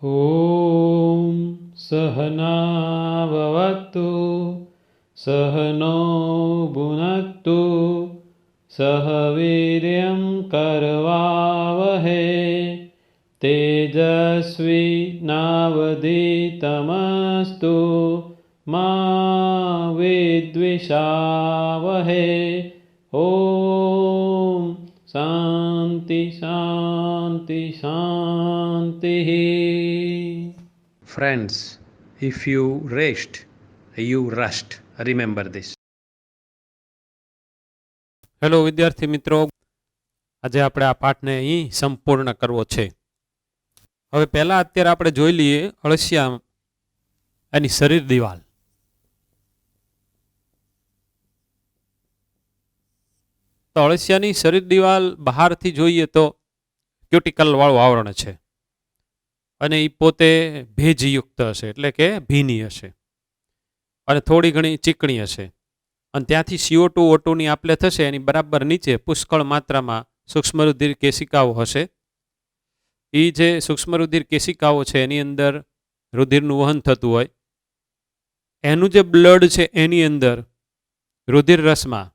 ॐ सहनाववतु सहनो भुनक्तु सह वीर्यं करवावहै तेजस्विनावधीतमस्तु मा विद्विषावहै। ॐ शान्ति शान्ति शान्तिः। Friends, if you rest, you rust. Remember this. Hello વિદ્યાર્થી મિત્રો, આજે આપણે આ પાઠને અહીં સંપૂર્ણ કરવો છે. હવે પહેલા અત્યારે આપણે જોઈ લઈએ અળસિયા એની શરીર દિવાલ. તો અળસિયાની શરીર દિવાલ બહારથી જોઈએ તો ક્યુટિકલ વાળું આવરણ છે અને એ પોતે ભેજયુક્ત હશે, એટલે કે ભીની હશે અને થોડી ઘણી ચીકણી હશે. અને ત્યાંથી CO2 O2ની આપલે થશે. એની બરાબર નીચે પુષ્કળ માત્રામાં સૂક્ષ્મરુધિર કેશિકાઓ હશે. એ જે સૂક્ષ્મરુધિર કેશિકાઓ છે એની અંદર રુધિરનું વહન થતું હોય. એનું જે બ્લડ છે એની અંદર રુધિર રસમાં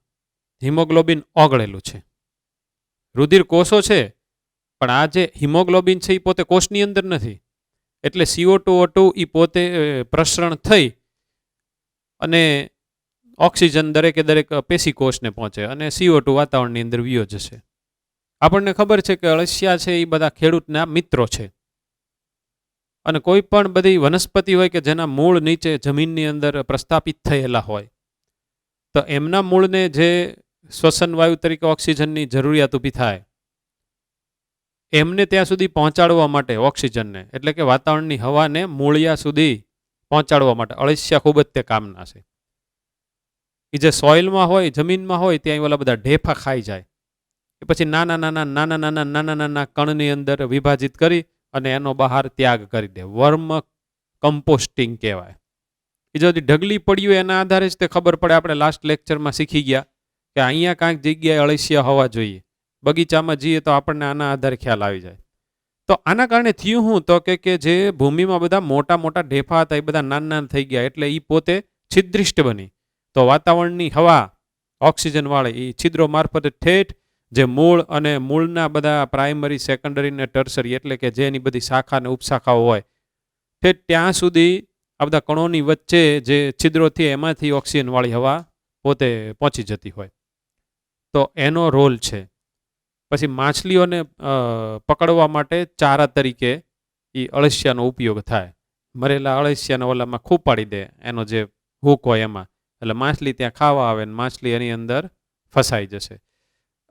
હિમોગ્લોબિન ઓગળેલું છે. રુધિર કોષો છે પણ આ જે હિમોગ્લોબિન છે એ પોતે કોષની અંદર નથી. એટલે CO2 O2 એ પોતે પ્રસરણ થઈ અને ઓક્સિજન દરેકે દરેક પેશીકોષને પહોંચે અને CO2 વાતાવરણની અંદર વિયો જશે. આપણને ખબર છે કે અળસિયા છે એ બધા ખેડૂતના મિત્રો છે. અને કોઈ પણ બધી વનસ્પતિ હોય કે જેના મૂળ નીચે જમીનની અંદર પ્રસ્થાપિત થયેલા હોય તો એમના મૂળને જે શ્વસન વાયુ તરીકે ઓક્સિજનની જરૂરિયાત ઊભી થાય એમને ત્યાં સુધી પહોંચાડવા માટે ઓક્સિજનને, એટલે કે વાતાવરણની હવાને મૂળિયા સુધી પહોંચાડવા માટે અળસિયા ખૂબ જ તે કામના છે. એ જે સોઇલમાં હોય, જમીનમાં હોય, ત્યાં ઓલા બધા ઢેફા ખાઈ જાય. એ પછી નાના નાના નાના નાના નાના નાના કણની અંદર વિભાજિત કરી અને એનો બહાર ત્યાગ કરી દે. વર્મ કમ્પોસ્ટિંગ કહેવાય. એ જો ઢગલી પડ્યું એના આધારે જ તે ખબર પડે. આપણે લાસ્ટ લેક્ચરમાં શીખી ગયા કે અહીંયા કાંઈક જગ્યાએ અળસિયા હોવા જોઈએ. બગીચામાં જઈએ તો આપણને આના આધારે ખ્યાલ આવી જાય. તો આના કારણે થયું હું તો કે જે ભૂમિમાં બધા મોટા મોટા ઢેફા હતા એ બધા નાના નાના થઈ ગયા. એટલે એ પોતે છિદ્રિષ્ટ બની. તો વાતાવરણની હવા ઓક્સિજનવાળી એ છિદ્રો મારફતે ઠેઠ જે મૂળ અને મૂળના બધા પ્રાઇમરી, સેકન્ડરી ને ટર્સરી, એટલે કે જેની બધી શાખા અને ઉપશાખાઓ હોય ઠેઠ ત્યાં સુધી આ બધા કણોની વચ્ચે જે છિદ્રોથી એમાંથી ઓક્સિજનવાળી હવા પોતે પહોંચી જતી હોય. તો એનો રોલ છે. પછી માછલીઓને પકડવા માટે ચારા તરીકે એ અળસિયાનો ઉપયોગ થાય. મરેલા અળસિયાને ઓલામાં ખૂપાડી દે, એનો જે હૂક હોય એમાં, એટલે માછલી ત્યાં ખાવા આવે ને માછલી એની અંદર ફસાઈ જશે.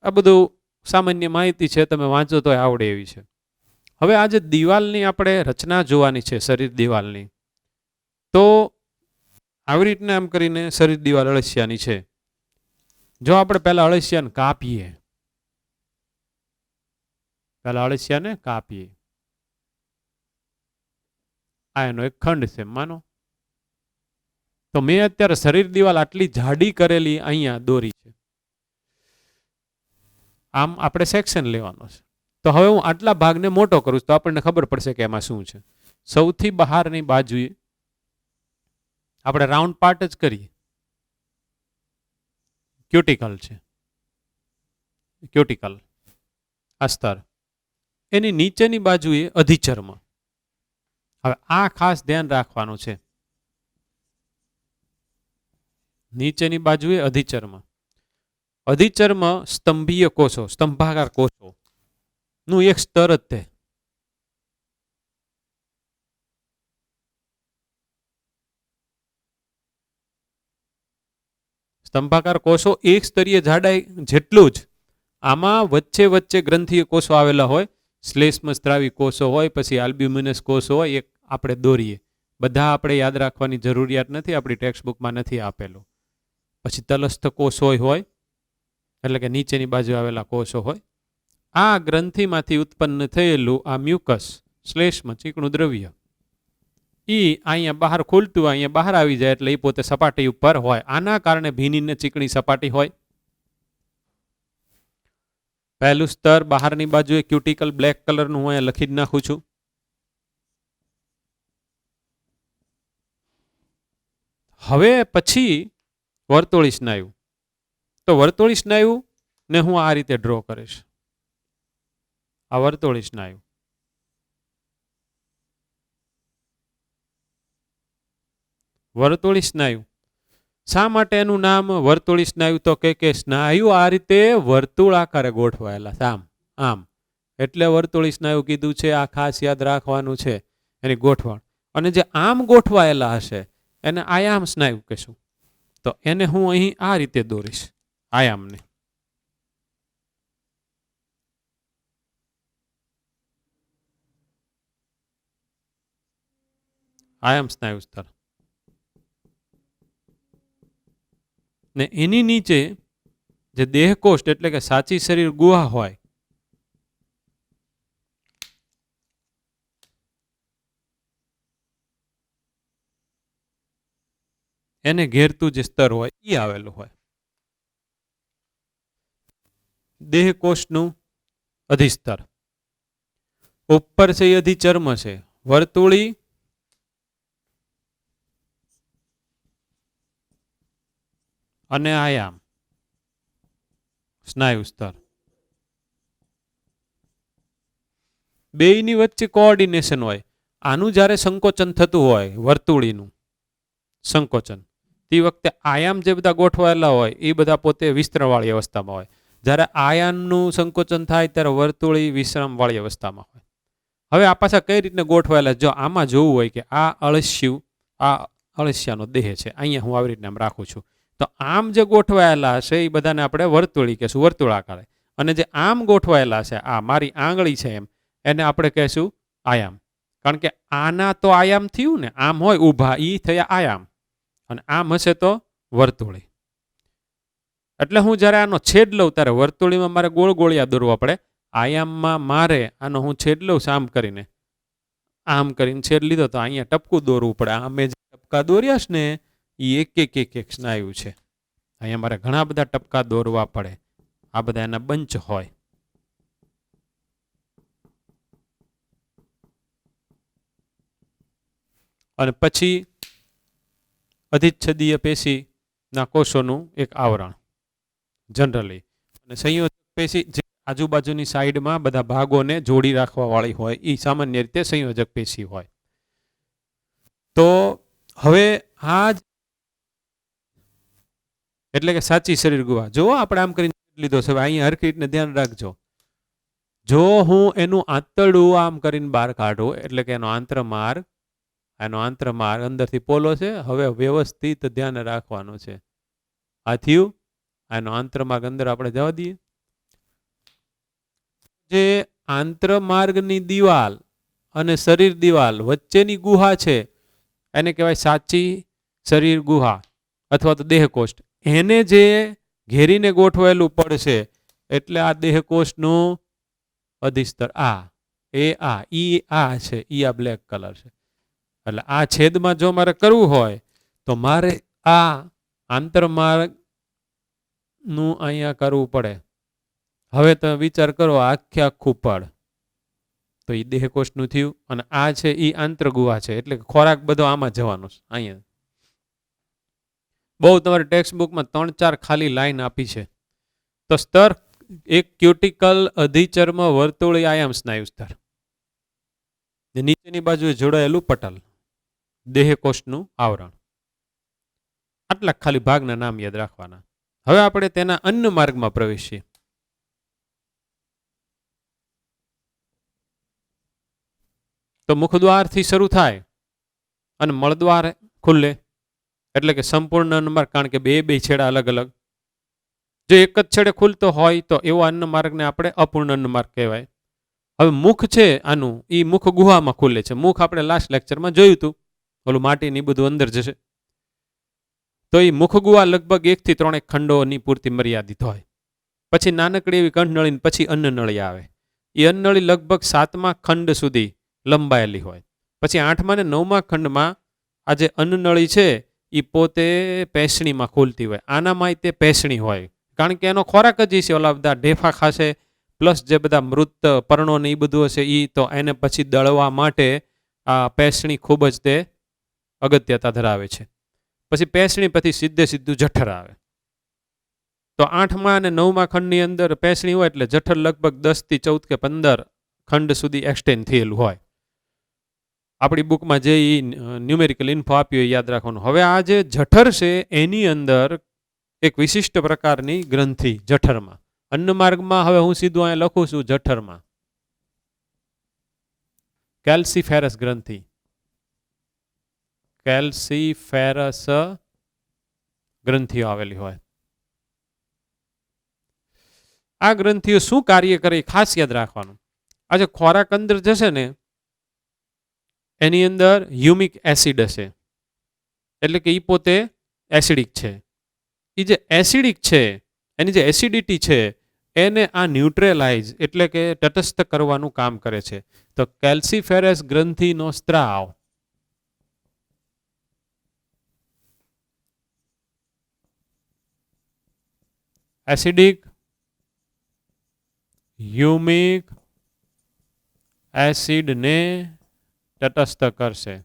આ બધું સામાન્ય માહિતી છે, તમે વાંચો તો આવડે એવી છે. હવે આ જે દિવાલની આપણે રચના જોવાની છે, શરીર દિવાલની, તો આવી રીતના એમ કરીને શરીર દિવાલ અળસિયાની છે. જો આપણે પહેલા અળસિયાને કાપીએ, આ એનો એક ખંડ છે માનો. તો મેં અત્યારે શરીર દિવાલ આટલી જાડી કરેલી અહીંયા દોરી છે. આમ આપણે સેક્શન લેવાનો છે. તો હવે હું આટલા ભાગને મોટો કરું તો આપણને ખબર પડશે કે એમાં શું છે. સૌથી બહારની બાજુએ આપણે રાઉન્ડ પાર્ટ જ કરીએ. ક્યુટિકલ છે, ક્યુટિકલ અસ્તર. એની નીચેની બાજુએ અધિચર્મ. હવે આ ખાસ ધ્યાન રાખવાનું છે. નીચેની બાજુએ અધિચર્મ. અધિચર્મ સ્તંભીય કોષો, સ્તંભાકાર કોષો નું એક સ્તર જ તે. સ્તંભાકાર કોષો એક સ્તરીય જાડાઈ જેટલું જ આમાં વચ્ચે વચ્ચે ગ્રંથીય કોષો આવેલા હોય. શ્લેષ્મસ્ત્રાવી કોષો હોય, પછી આલ્બ્યુમિનસ કોષો હોય. એક આપણે દોરીએ. બધા આપણે યાદ રાખવાની જરૂરિયાત નથી, આપણી ટેક્સ્ટબુકમાં નથી આપેલું. પછી તલસ્થ કોષો હોય, એટલે કે નીચેની બાજુ આવેલા કોષો હોય. આ ગ્રંથિમાંથી ઉત્પન્ન થયેલું આ મ્યુકસ, શ્લેષ્મ ચીકણું દ્રવ્ય, એ અહીંયા બહાર ખુલતું અહીંયા બહાર આવી જાય એટલે એ પોતે સપાટી ઉપર હોય. આના કારણે ભીની ને ચીકણી સપાટી હોય. પહેલું સ્તર બહારની બાજુએ ક્યુટિકલ બ્લેક કલરનું હું અહીંયા લખી જ નાખું છું. હવે પછી વર્તુળી સ્નાયુ. તો વર્તુળી સ્નાયુ ને હું આ રીતે ડ્રો કરીશ. આ વર્તુળી સ્નાયુ. વર્તુળી સ્નાયુ. શા માટે એનું નામ વર્તુળી સ્નાયુ? તો કે સ્નાયુ આ રીતે વર્તુળ આકારે ગોઠવાયેલા છે, આમ. એટલે વર્તુળી સ્નાયુ કીધું છે. આ ખાસ યાદ રાખવાનું છે એની ગોઠવણ. અને જે આમ ગોઠવાયેલા હશે એને આયામ સ્નાયુ કહેશું. તો એને હું અહીં આ રીતે દોરીશ, આયામને. આયામ સ્નાયુ સ્તર. ને એની નીચે જે દેહકોષ્ઠ એટલે કે સાચી શરીર ગુહા હોય, એને ઘેરતું જે સ્તર હોય એ આવેલું હોય. દેહકોષ્ઠનું અધિસ્તર. ઉપર છે એ અધિચર્મ છે. વર્તુળી અને આયામ સ્નાયુ સ્તર. બેયની વચ્ચે કોઓર્ડિનેશન હોય. આનું જ્યારે સંકોચન થતું હોય, વર્તુળીનું સંકોચન, તે વખતે આયામ જે બધા ગોઠવાયેલા હોય એ બધા પોતે વિસ્તરણવાળી અવસ્થામાં હોય. જ્યારે આયામનું સંકોચન થાય ત્યારે વર્તુળી વિશ્રામવાળી અવસ્થામાં હોય. હવે આ પાછા કઈ રીતને ગોઠવાયેલા? જો આમાં જોવું હોય કે આ અળસિયું, આ અળસિયાનો દેહ છે, અહીંયા હું આવી રીતના આમ રાખું છું, તો આમ જે ગોઠવાયેલા હશે એ બધાને આપણે વર્તુળી કહેશું, વર્તુળાકારે. અને જે આમ ગોઠવાયેલા છે, આ મારી આંગળી છે એમ, એને આપણે કહેશું આયામ. કારણ કે આના તો આયામ થયું ને, આમ હોય ઊભા, એ થયા આયામ. અને આમ હશે તો વર્તુળી. એટલે હું જ્યારે આનો છેદ લઉં ત્યારે વર્તુળીમાં મારે ગોળ ગોળિયા દોરવા પડે. આયામમાં મારે આનો હું છેદ લઉં આમ કરીને છેદ લીધો તો અહીંયા ટપકું દોરવું પડે. આ મેં જે ટપકા દોર્યા છે ને એ એક સ્નાયુ છે. અહીંયા મારે ઘણા બધા ટપકા દોરવા પડે. આ બધા એના બંચ હોય. અને પછી અધિચ્છદીય પેશીના કોષોનું એક આવરણ જનરલી. અને સંયોજક પેશી જે આજુબાજુની સાઈડમાં બધા ભાગોને જોડી રાખવા વાળી હોય એ સામાન્ય રીતે સંયોજક પેશી હોય. તો હવે આ જ એટલે કે સાચી શરીર ગુહા. જો આપણે આમ કરીને લીધો છે, અહીંયા હરખી રીતને ધ્યાન રાખજો. જો હું એનું આંતરડું આમ કરીને બહાર કાઢું, એટલે કે એનો આંતરમાર્ગ અંદરથી પોલો છે. હવે વ્યવસ્થિત ધ્યાન રાખવાનું છે. આ થયું, એનો આંતરમાર્ગ અંદર આપણે જવા દઈએ. જે આંતરમાર્ગની દિવાલ અને શરીર દિવાલ વચ્ચેની ગુહા છે એને કહેવાય સાચી શરીર ગુહા અથવા તો દેહકોષ્ઠ. એને જે ઘેરીને ગોઠવાયેલું પડશે એટલે આ દેહકોષ્ઠનું અધિસ્તર. આ છે, આ બ્લેક કલર છે. એટલે આ છેદમાં જો મારે કરવું હોય તો મારે આ આંતરમાર્ગનું અહીંયા કરવું પડે. હવે તમે વિચાર કરો, આખું પડ તો એ દેહકોષ્ઠનું થયું. અને આ છે એ આંતરગુહા છે, એટલે ખોરાક બધો આમાં જવાનો છે. અહીંયા બહુ તમારી ટેક્સ્ટ બુકમાં 3-4 ખાલી લાઈન આપી છે. તો સ્તર એક ક્યુટિકલ, અધિચર્મ, વર્તુળી, આયામ સ્નાયુ સ્તર. નીચેની બાજુએ જોડાયેલું પટલ, દેહકોષ્ઠનું આવરણ. આટલા ખાલી ભાગના નામ યાદ રાખવાના. હવે આપણે તેના અન્ન માર્ગમાં પ્રવેશીએ. તો મુખદ્વારથી શરૂ થાય અને મળદ્વાર ખુલ્લે, એટલે કે સંપૂર્ણ અન્નમાર્ગ. કારણ કે બે છેડા અલગ અલગ. જો એક જ છેડે ખુલતો હોય તો એવો અન્ન માર્ગને આપણે અપૂર્ણ અન્ન માર્ગ કહેવાય. હવે મુખ છે આનું, એ મુખ ગુહામાં ખુલે છે. મુખ આપણે લાસ્ટ લેક્ચરમાં જોયું હતું, ઓલું માટીની બધું અંદર જશે. તો એ મુખ ગુહા લગભગ 1 થી 3 ખંડોની પૂરતી મર્યાદિત હોય. પછી નાનકડી એવી કંઠનળી, પછી અન્નનળી આવે. એ અન્નનળી લગભગ 7મા ખંડ સુધી લંબાયેલી હોય. પછી 8મા અને 9મા ખંડમાં આ જે અન્નનળી છે એ પોતે પેસણીમાં ખુલતી હોય. આનામાં તે પેસણી હોય, કારણ કે એનો ખોરાક જ છે. ઓલા બધા ઢેફા ખાશે, પ્લસ જે બધા મૃત પર્ણો ને એ બધું હશે એ, તો એને પછી દળવા માટે આ પેસણી ખૂબ જ તે અગત્યતા ધરાવે છે. પછી પેસણી, પછી સીધું જઠર આવે. તો 8મા અને 9મા ખંડની અંદર પેસણી હોય એટલે જઠર લગભગ 10 થી 14 કે 15 ખંડ સુધી એક્સટેન્ડ થયેલું હોય. આપણી બુકમાં જે ન્યુમેરિકલ ઇન્ફો આપી હોય યાદ રાખવાનું. હવે આ જે જઠર છે એની અંદર એક વિશિષ્ટ પ્રકારની ગ્રંથિ જઠરમાં, અન્નમાર્ગમાં, હવે હું સીધું અહીંયા લખું છું જઠરમાં, કેલ્સીફેરસ ગ્રંથિ, કેલ્સીફેરસ ગ્રંથિઓ આવેલી હોય. આ ગ્રંથિઓ શું કાર્ય કરે ખાસ યાદ રાખવાનું. આ જે ખોરાક અંદર જશે ને એની અંદર હ્યુમિક એસિડ હશે, એટલે કે એ પોતે એસિડિક છે. એ જે એસિડિક છે એની જે એસિડિટી છે એને આ ન્યુટ્રલાઇઝ એટલે કે તટસ્થ કરવાનું કામ કરે છે. તો કેલ્સીફેરસ ગ્રંથિનો સ્ત્રાવ એસિડિક હ્યુમિક એસિડને તટસ્થ કરશે.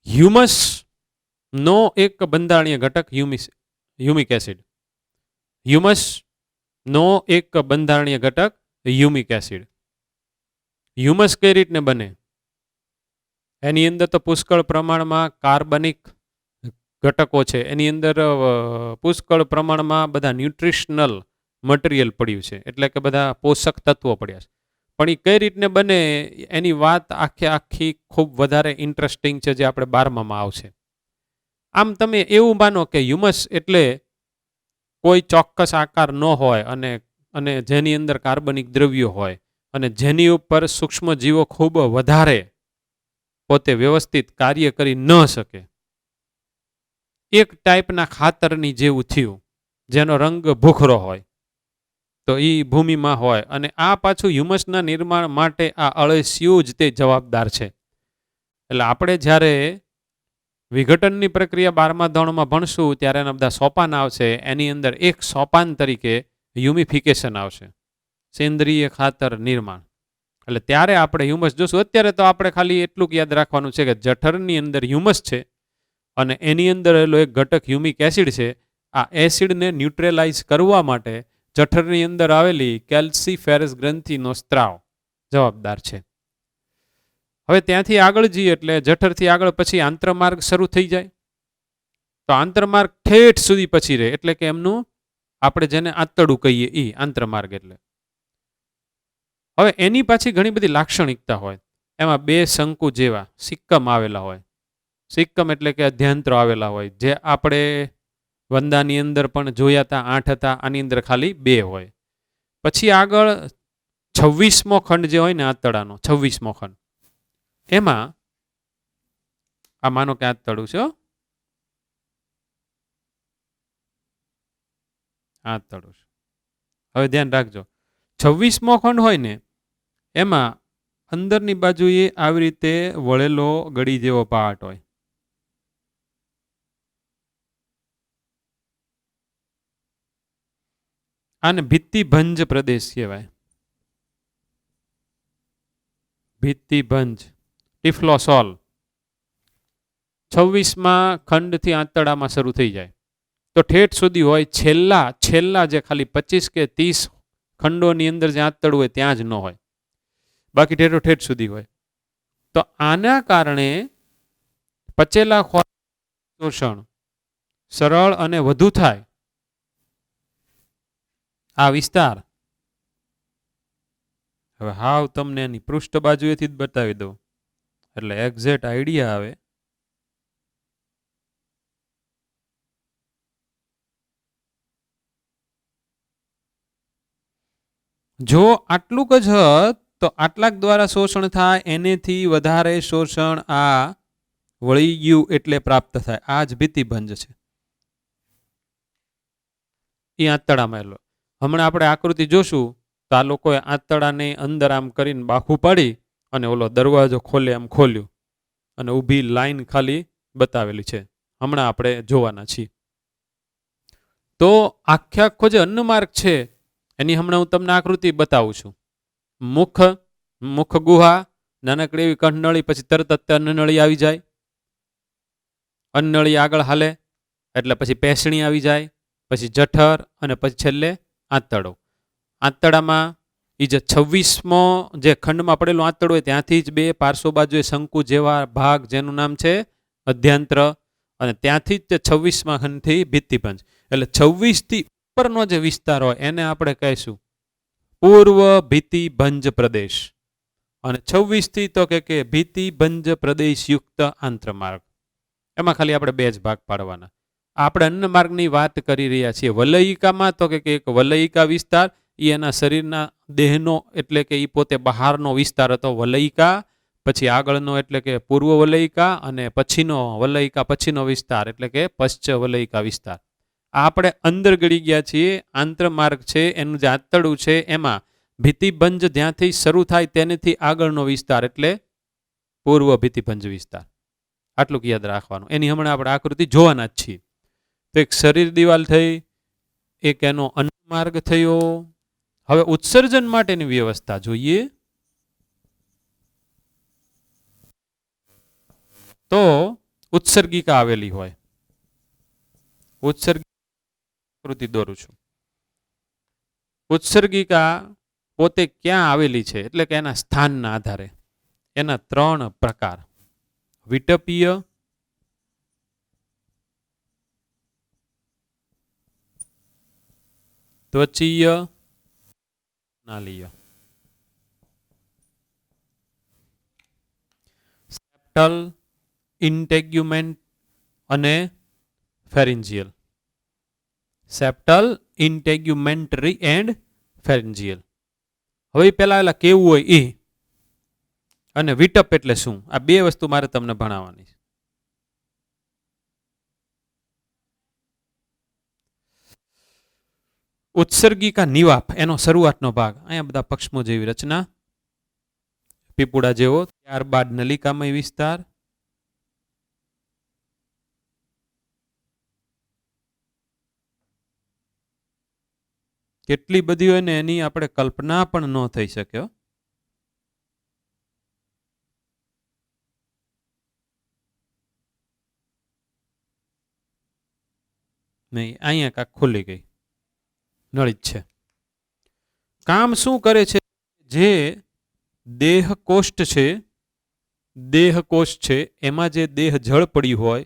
હ્યુમસ નો એક બંધારણીય ઘટક હ્યુમિક એસિડ. હ્યુમસ નો એક બંધારણીય ઘટક હ્યુમિક એસિડ. હ્યુમસ કઈ રીતને બને? એની અંદર તો પુષ્કળ પ્રમાણમાં કાર્બનિક ઘટકો છે, એની અંદર પુષ્કળ પ્રમાણમાં બધા ન્યુટ્રિશનલ મટીરિયલ પડ્યું છે, એટલે કે બધા પોષક તત્વો પડ્યા છે. પણ એ કઈ રીતને બને એની વાત આખી ખૂબ વધારે ઇન્ટરેસ્ટિંગ છે, જે આપણે 12માં આવશે. આમ તમે એવું માનો કે હ્યુમસ એટલે કોઈ ચોક્કસ આકાર ન હોય અને જેની અંદર કાર્બનિક દ્રવ્યો હોય અને જેની ઉપર સૂક્ષ્મ જીવો ખૂબ વધારે પોતે વ્યવસ્થિત કાર્ય કરી ન શકે. એક ટાઈપના ખાતરની જેવું થયું, જેનો રંગ ભૂખરો હોય, તો એ ભૂમિમાં હોય. અને આ પાછું હ્યુમસના નિર્માણ માટે આ અળસિયું જ તે જવાબદાર છે. એટલે આપણે જ્યારે વિઘટનની પ્રક્રિયા 12મા ધોરણમાં ભણશું ત્યારે એના બધા સોપાન આવશે. એની અંદર એક સોપાન તરીકે હ્યુમિફિકેશન આવશે, સેન્દ્રિય ખાતર નિર્માણ. એટલે ત્યારે આપણે હ્યુમસ જોશું. અત્યારે તો આપણે ખાલી એટલું યાદ રાખવાનું છે કે જઠરની અંદર હ્યુમસ છે અને એની અંદર રહેલો એક ઘટક હ્યુમિક એસિડ છે. આ એસિડને ન્યુટ્રલાઇઝ કરવા માટે જઠરની અંદર આવેલી કેલ્સીફેરસ ગ્રંથિનો સ્ત્રાવ જવાબદાર છે. હવે ત્યાંથી આગળ જઈએ એટલે જઠરથી આગળ પછી આંતરમાર્ગ શરૂ થઈ જાય. તો આંતરમાર્ગ ઠેઠ સુધી પછી રહે, એટલે કે એમનું આપણે જેને આંતરડું કહીએ એ આંતરમાર્ગ. એટલે હવે એની પાછી ઘણી બધી લાક્ષણિકતા હોય. એમાં 2 શંકુ જેવા સિક્કમ આવેલા હોય. સિક્કમ એટલે કે અધ્યંત્રો આવેલા હોય, જે આપણે વંદાની અંદર પણ જોયા હતા, 8 હતા. આની અંદર ખાલી 2 હોય. પછી આગળ 26મો ખંડ જે હોય ને આંતરડાનો 26મો ખંડ, એમાં આ માનો કે આંતરડું છે, આંતરડું છે. હવે ધ્યાન રાખજો, 26મો ખંડ હોય ને એમાં અંદરની બાજુએ આવી રીતે વળેલો ગળી જેવો પાર્ટ હોય. આને ભિત્તિભંજ પ્રદેશ કહેવાય. ભિત્તિભંજ, ટિફ્લોસોલ. 26મા ખંડથી આંતરડામાં શરૂ થઈ જાય તો ઠેઠ સુધી હોય. છેલ્લા જે ખાલી 25 કે 30 ખંડોની અંદર જે આંતરડું હોય ત્યાં જ ન હોય, બાકી ઠેઠ સુધી હોય. તો આના કારણે પચેલા ખોરાક શોષણ સરળ અને વધુ થાય. આ વિસ્તાર હવે હાવ તમને એની પૃષ્ઠ બાજુએથી જ બતાવી દઉં એટલે એક્ઝેક્ટ આઈડિયા આવે. જો આટલું જ હોત તો આટલાક દ્વારા શોષણ થાય, એનેથી વધારે શોષણ આ વળી ગયું એટલે પ્રાપ્ત થાય. આ જ ભિત્તિભંજ છે, એ આંતરડામાં એલો. હમણાં આપણે આકૃતિ જોશું તો આ લોકોએ આંતરડાને અંદર આમ કરીને બાખું પાડી અને ઓલો દરવાજો ખોલે આમ ખોલ્યું અને ઊભી લાઈન ખાલી બતાવેલી છે. હમણાં આપણે જોવાના છીએ. તો આખો જે અન્નમાર્ગ છે એની હમણાં હું તમને આકૃતિ બતાવું છું. મુખ ગુહા, નાનકડી એવી કંઠનળી, પછી તરત જ અન્નનળી આવી જાય, અન્નનળી આગળ હાલે એટલે પછી પેસણી આવી જાય, પછી જઠર અને પછી છેલ્લે આંતરડો. આંતરડામાં એ જે 26મો જે ખંડમાં પડેલું આંતરડું હોય ત્યાંથી જ બે પાર્શ્વ બાજુએ શંકુ જેવા ભાગ જેનું નામ છે અધ્યાંત્ર, અને ત્યાંથી જ તે 26મા ખંડથી ભિત્તિપંજ. એટલે 26થી ઉપરનો જે વિસ્તાર હોય એને આપણે કહીશું પૂર્વ ભિત્તિભંજ પ્રદેશ, અને 26થી તો કે ભિત્તિભંજ પ્રદેશ યુક્ત આંત્રમાર્ગ. એમાં ખાલી આપણે બે જ ભાગ પાડવાના. આપણે અન્ન માર્ગની વાત કરી રહ્યા છીએ. વલયિકામાં તો કે એક વલયિકા વિસ્તાર, એ એના શરીરના દેહનો એટલે કે એ પોતે બહારનો વિસ્તાર હતો વલયિકા, પછી આગળનો એટલે કે પૂર્વ વલયિકા, અને પછીનો વલયિકા પછીનો વિસ્તાર એટલે કે પશ્ચ વલયિકા વિસ્તાર. આપણે અંદર ગળી ગયા છીએ. આંતરમાર્ગ છે એનું જે આંતરડું છે એમાં ભિત્તિભંજ જ્યાંથી શરૂ થાય તેનાથી આગળનો વિસ્તાર એટલે પૂર્વ ભિત્તિભંજ વિસ્તાર. આટલું યાદ રાખવાનું. એની હમણાં આપણે આકૃતિ જોવાના જ છીએ. તો એક શરીર દિવાલ થઈ, એક એનો અન્નમાર્ગ થયો. હવે ઉત્સર્જન માટેની વ્યવસ્થા જોઈએ તો ઉત્સર્ગિકા આવેલી હોય. આકૃતિ દોરું છું. ઉત્સર્ગિકા પોતે ક્યાં આવેલી છે એટલે કે એના સ્થાનના આધારે એના 3 પ્રકાર: વિટપીય, ત્વચીય, નાલીય. સેપ્ટલ, ઇન્ટેગ્યુમેન્ટ અને ફેરિન્જિયલ. સેપ્ટલ, ઇન્ટેગ્યુમેન્ટરી and pharyngeal. હવે પહેલા એલા કેવું હોય એ અને વિટપ એટલે શું, આ બે વસ્તુ મારે તમને ભણાવવાની છે. ઉત્સર્ગિકા નિવાપ એનો શરૂઆતનો ભાગ, અહીંયા બધા પક્ષમો જેવી રચના, પીપુડા જેવો, ત્યારબાદ નલિકામય વિસ્તાર, કેટલી બધી હોય ને એની આપણે કલ્પના પણ ન થઈ શકે. નહીં, અહીંયા કાંક ખુલી ગઈ, નળી જ છે. કામ શું કરે છે? જે દેહ કોષ્ઠ છે, દેહ કોષ છે એમાં જે દેહ જળ પડ્યું હોય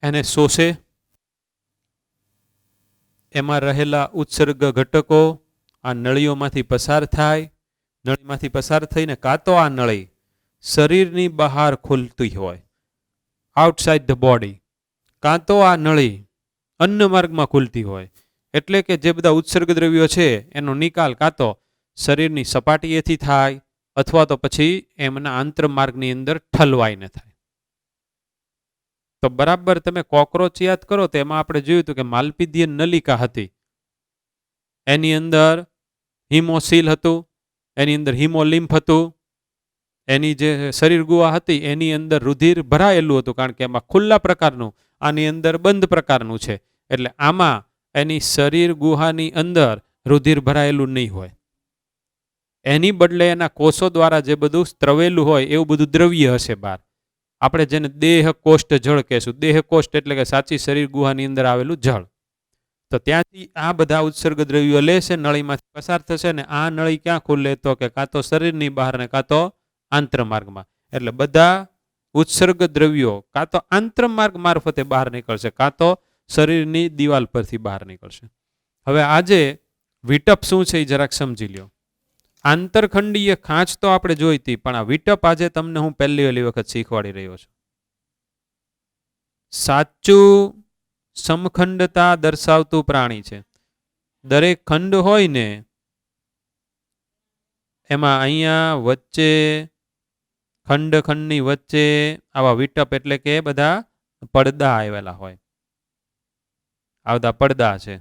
એને શોષે, એમાં રહેલા ઉત્સર્ગ ઘટકો આ નળીઓમાંથી પસાર થાય, નળીમાંથી પસાર થઈને કાં તો આ નળી શરીરની બહાર ખુલતી હોય આઉટસાઇડ ધ બોડી, કાં તો આ નળી અન્ન માર્ગમાં ખુલતી હોય. એટલે કે જે બધા ઉત્સર્ગ દ્રવ્યો છે એનો નિકાલ કાં તો શરીરની સપાટીએથી થાય અથવા તો પછી એમના આંતરમાર્ગની અંદર ઠલવાઈને થાય. તો બરાબર તમે કોકરોચ યાદ કરો તો એમાં આપણે જોયું હતું કે માલપીધીય નલિકા હતી, એની અંદર હિમોસીલ હતું, એની અંદર હિમોલિમ્ફ હતું, એની જે શરીર ગુહા હતી એની અંદર રુધિર ભરાયેલું હતું, કારણ કે એમાં ખુલ્લા પ્રકારનું, આની અંદર બંધ પ્રકારનું છે. એટલે આમાં એની શરીર ગુહાની અંદર રુધિર ભરાયેલું નહીં હોય, એની બદલે એના કોષો દ્વારા જે બધું સ્ત્રવેલું હોય એવું બધું દ્રવ્ય હશે બહાર. આપણે જેને દેહ કોષ્ઠ જળ કહેશું. દેહ કોષ્ઠ એટલે કે સાચી શરીર ગુહાની અંદર આવેલું જળ. તો ત્યાંથી આ બધા ઉત્સર્ગ દ્રવ્યો લેશે, નળીમાંથી પસાર થશે, ને આ નળી ક્યાં ખુલે તો કે કાં તો શરીરની બહાર ને કાં તો આંતરમાર્ગમાં. એટલે બધા ઉત્સર્ગ દ્રવ્યો કાં તો આંતરમાર્ગ મારફતે બહાર નીકળશે, કાં તો શરીરની દિવાલ પરથી બહાર નીકળશે. હવે આજે વિટપ શું છે એ જરાક સમજી લ્યો. આંતરખંડીય ખાંચ તો આપણે જોઈ હતી, પણ આ વિટપ આજે તમને હું પહેલી વખત શીખવાડી રહ્યો છું. સાચું સમખંડતા દર્શાવતું પ્રાણી છે. દરેક ખંડ હોય ને એમાં અહીંયા વચ્ચે ખંડની વચ્ચે આવા વિટપ એટલે કે બધા પડદા આવેલા હોય, આ બધા પડદા છે.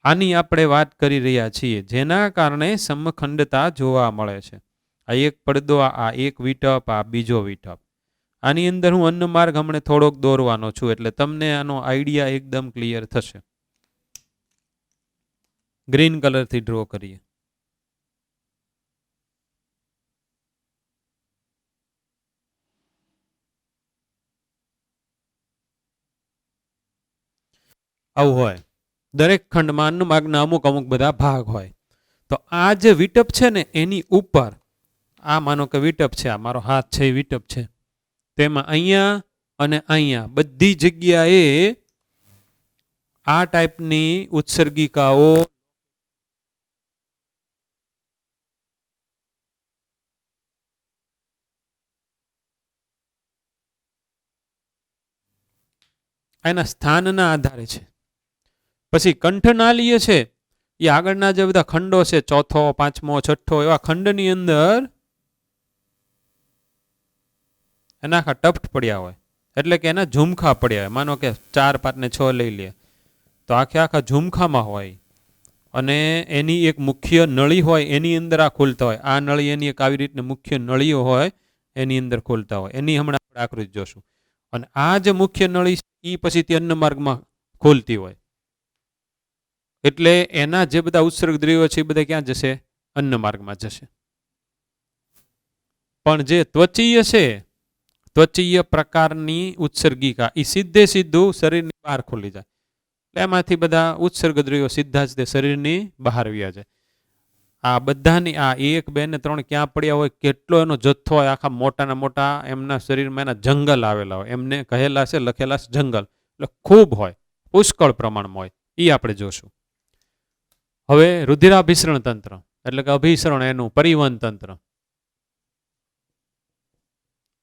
આની આપણે વાત કરી રહ્યા છીએ, જેના કારણે સમખંડતા જોવા મળે છે. આ એક પડદો, આ એક વિટપ, આ બીજો વિટપ. આની અંદર હું અન્ન માર્ગ હમણાં થોડોક દોરવાનો છું એટલે તમને આનો આઈડિયા એકદમ ક્લિયર થશે. ગ્રીન કલરથી ડ્રો કરીએ. આવું હોય. દરેક ખંડમાં અન્નમાર્ગના અમુક અમુક બધા ભાગ હોય. તો આ જે વિટપ છે ને એની ઉપર, આ માનો કે વિટપ છે, આ મારો હાથ છે એ વિટપ છે, તેમાં અહીંયા અને અહીંયા બધી જગ્યાએ આ ટાઈપની ઉત્સર્ગિકાઓ એના સ્થાનના આધારે છે. પછી કંઠનાલીય છે એ આગળના જે બધા ખંડો છે, ચોથો, પાંચમો, છઠ્ઠો, એવા ખંડની અંદર એના આખા ટફ્ટ પડ્યા હોય, એટલે કે એના ઝુમખા પડ્યા હોય. માનો કે 4, 5 ને 6 લઈ લે તો આખા ઝુમખામાં હોય, અને એની એક મુખ્ય નળી હોય, એની અંદર આ ખોલતા હોય. આ નળી એની એક આવી રીતની મુખ્ય નળીઓ હોય, એની અંદર ખોલતા હોય. એની હમણાં આપણે આકૃતિ જોશું. અને આ જે મુખ્ય નળી એ પછી તે અન્ન માર્ગમાં ખોલતી હોય. એટલે એના જે બધા ઉત્સર્ગ દ્રવ્યો છે એ બધા ક્યાં જશે? અન્ન માર્ગમાં જશે. પણ જે ત્વચીય છે, ત્વચીય પ્રકારની ઉત્સર્ગિકા, એ સીધે સીધું શરીરની બહાર ખોલી જાય. એટલે એમાંથી બધા ઉત્સર્ગ દ્રવ્યો સીધા જ તે શરીરની બહાર વ્યા જાય. આ બધાની આ 1, 2 ને 3 ક્યાં પડ્યા હોય, કેટલો એનો જથ્થો હોય, આખા મોટાના મોટા એમના શરીરમાં એના જંગલ આવેલા હોય. એમને કહેલા છે, લખેલા છે જંગલ. એટલે ખૂબ હોય, પુષ્કળ પ્રમાણમાં હોય. એ આપણે જોશું. હવે રુધિરાભિસરણ તંત્ર એટલે કે અભિસરણ, એનું પરિવહન તંત્ર.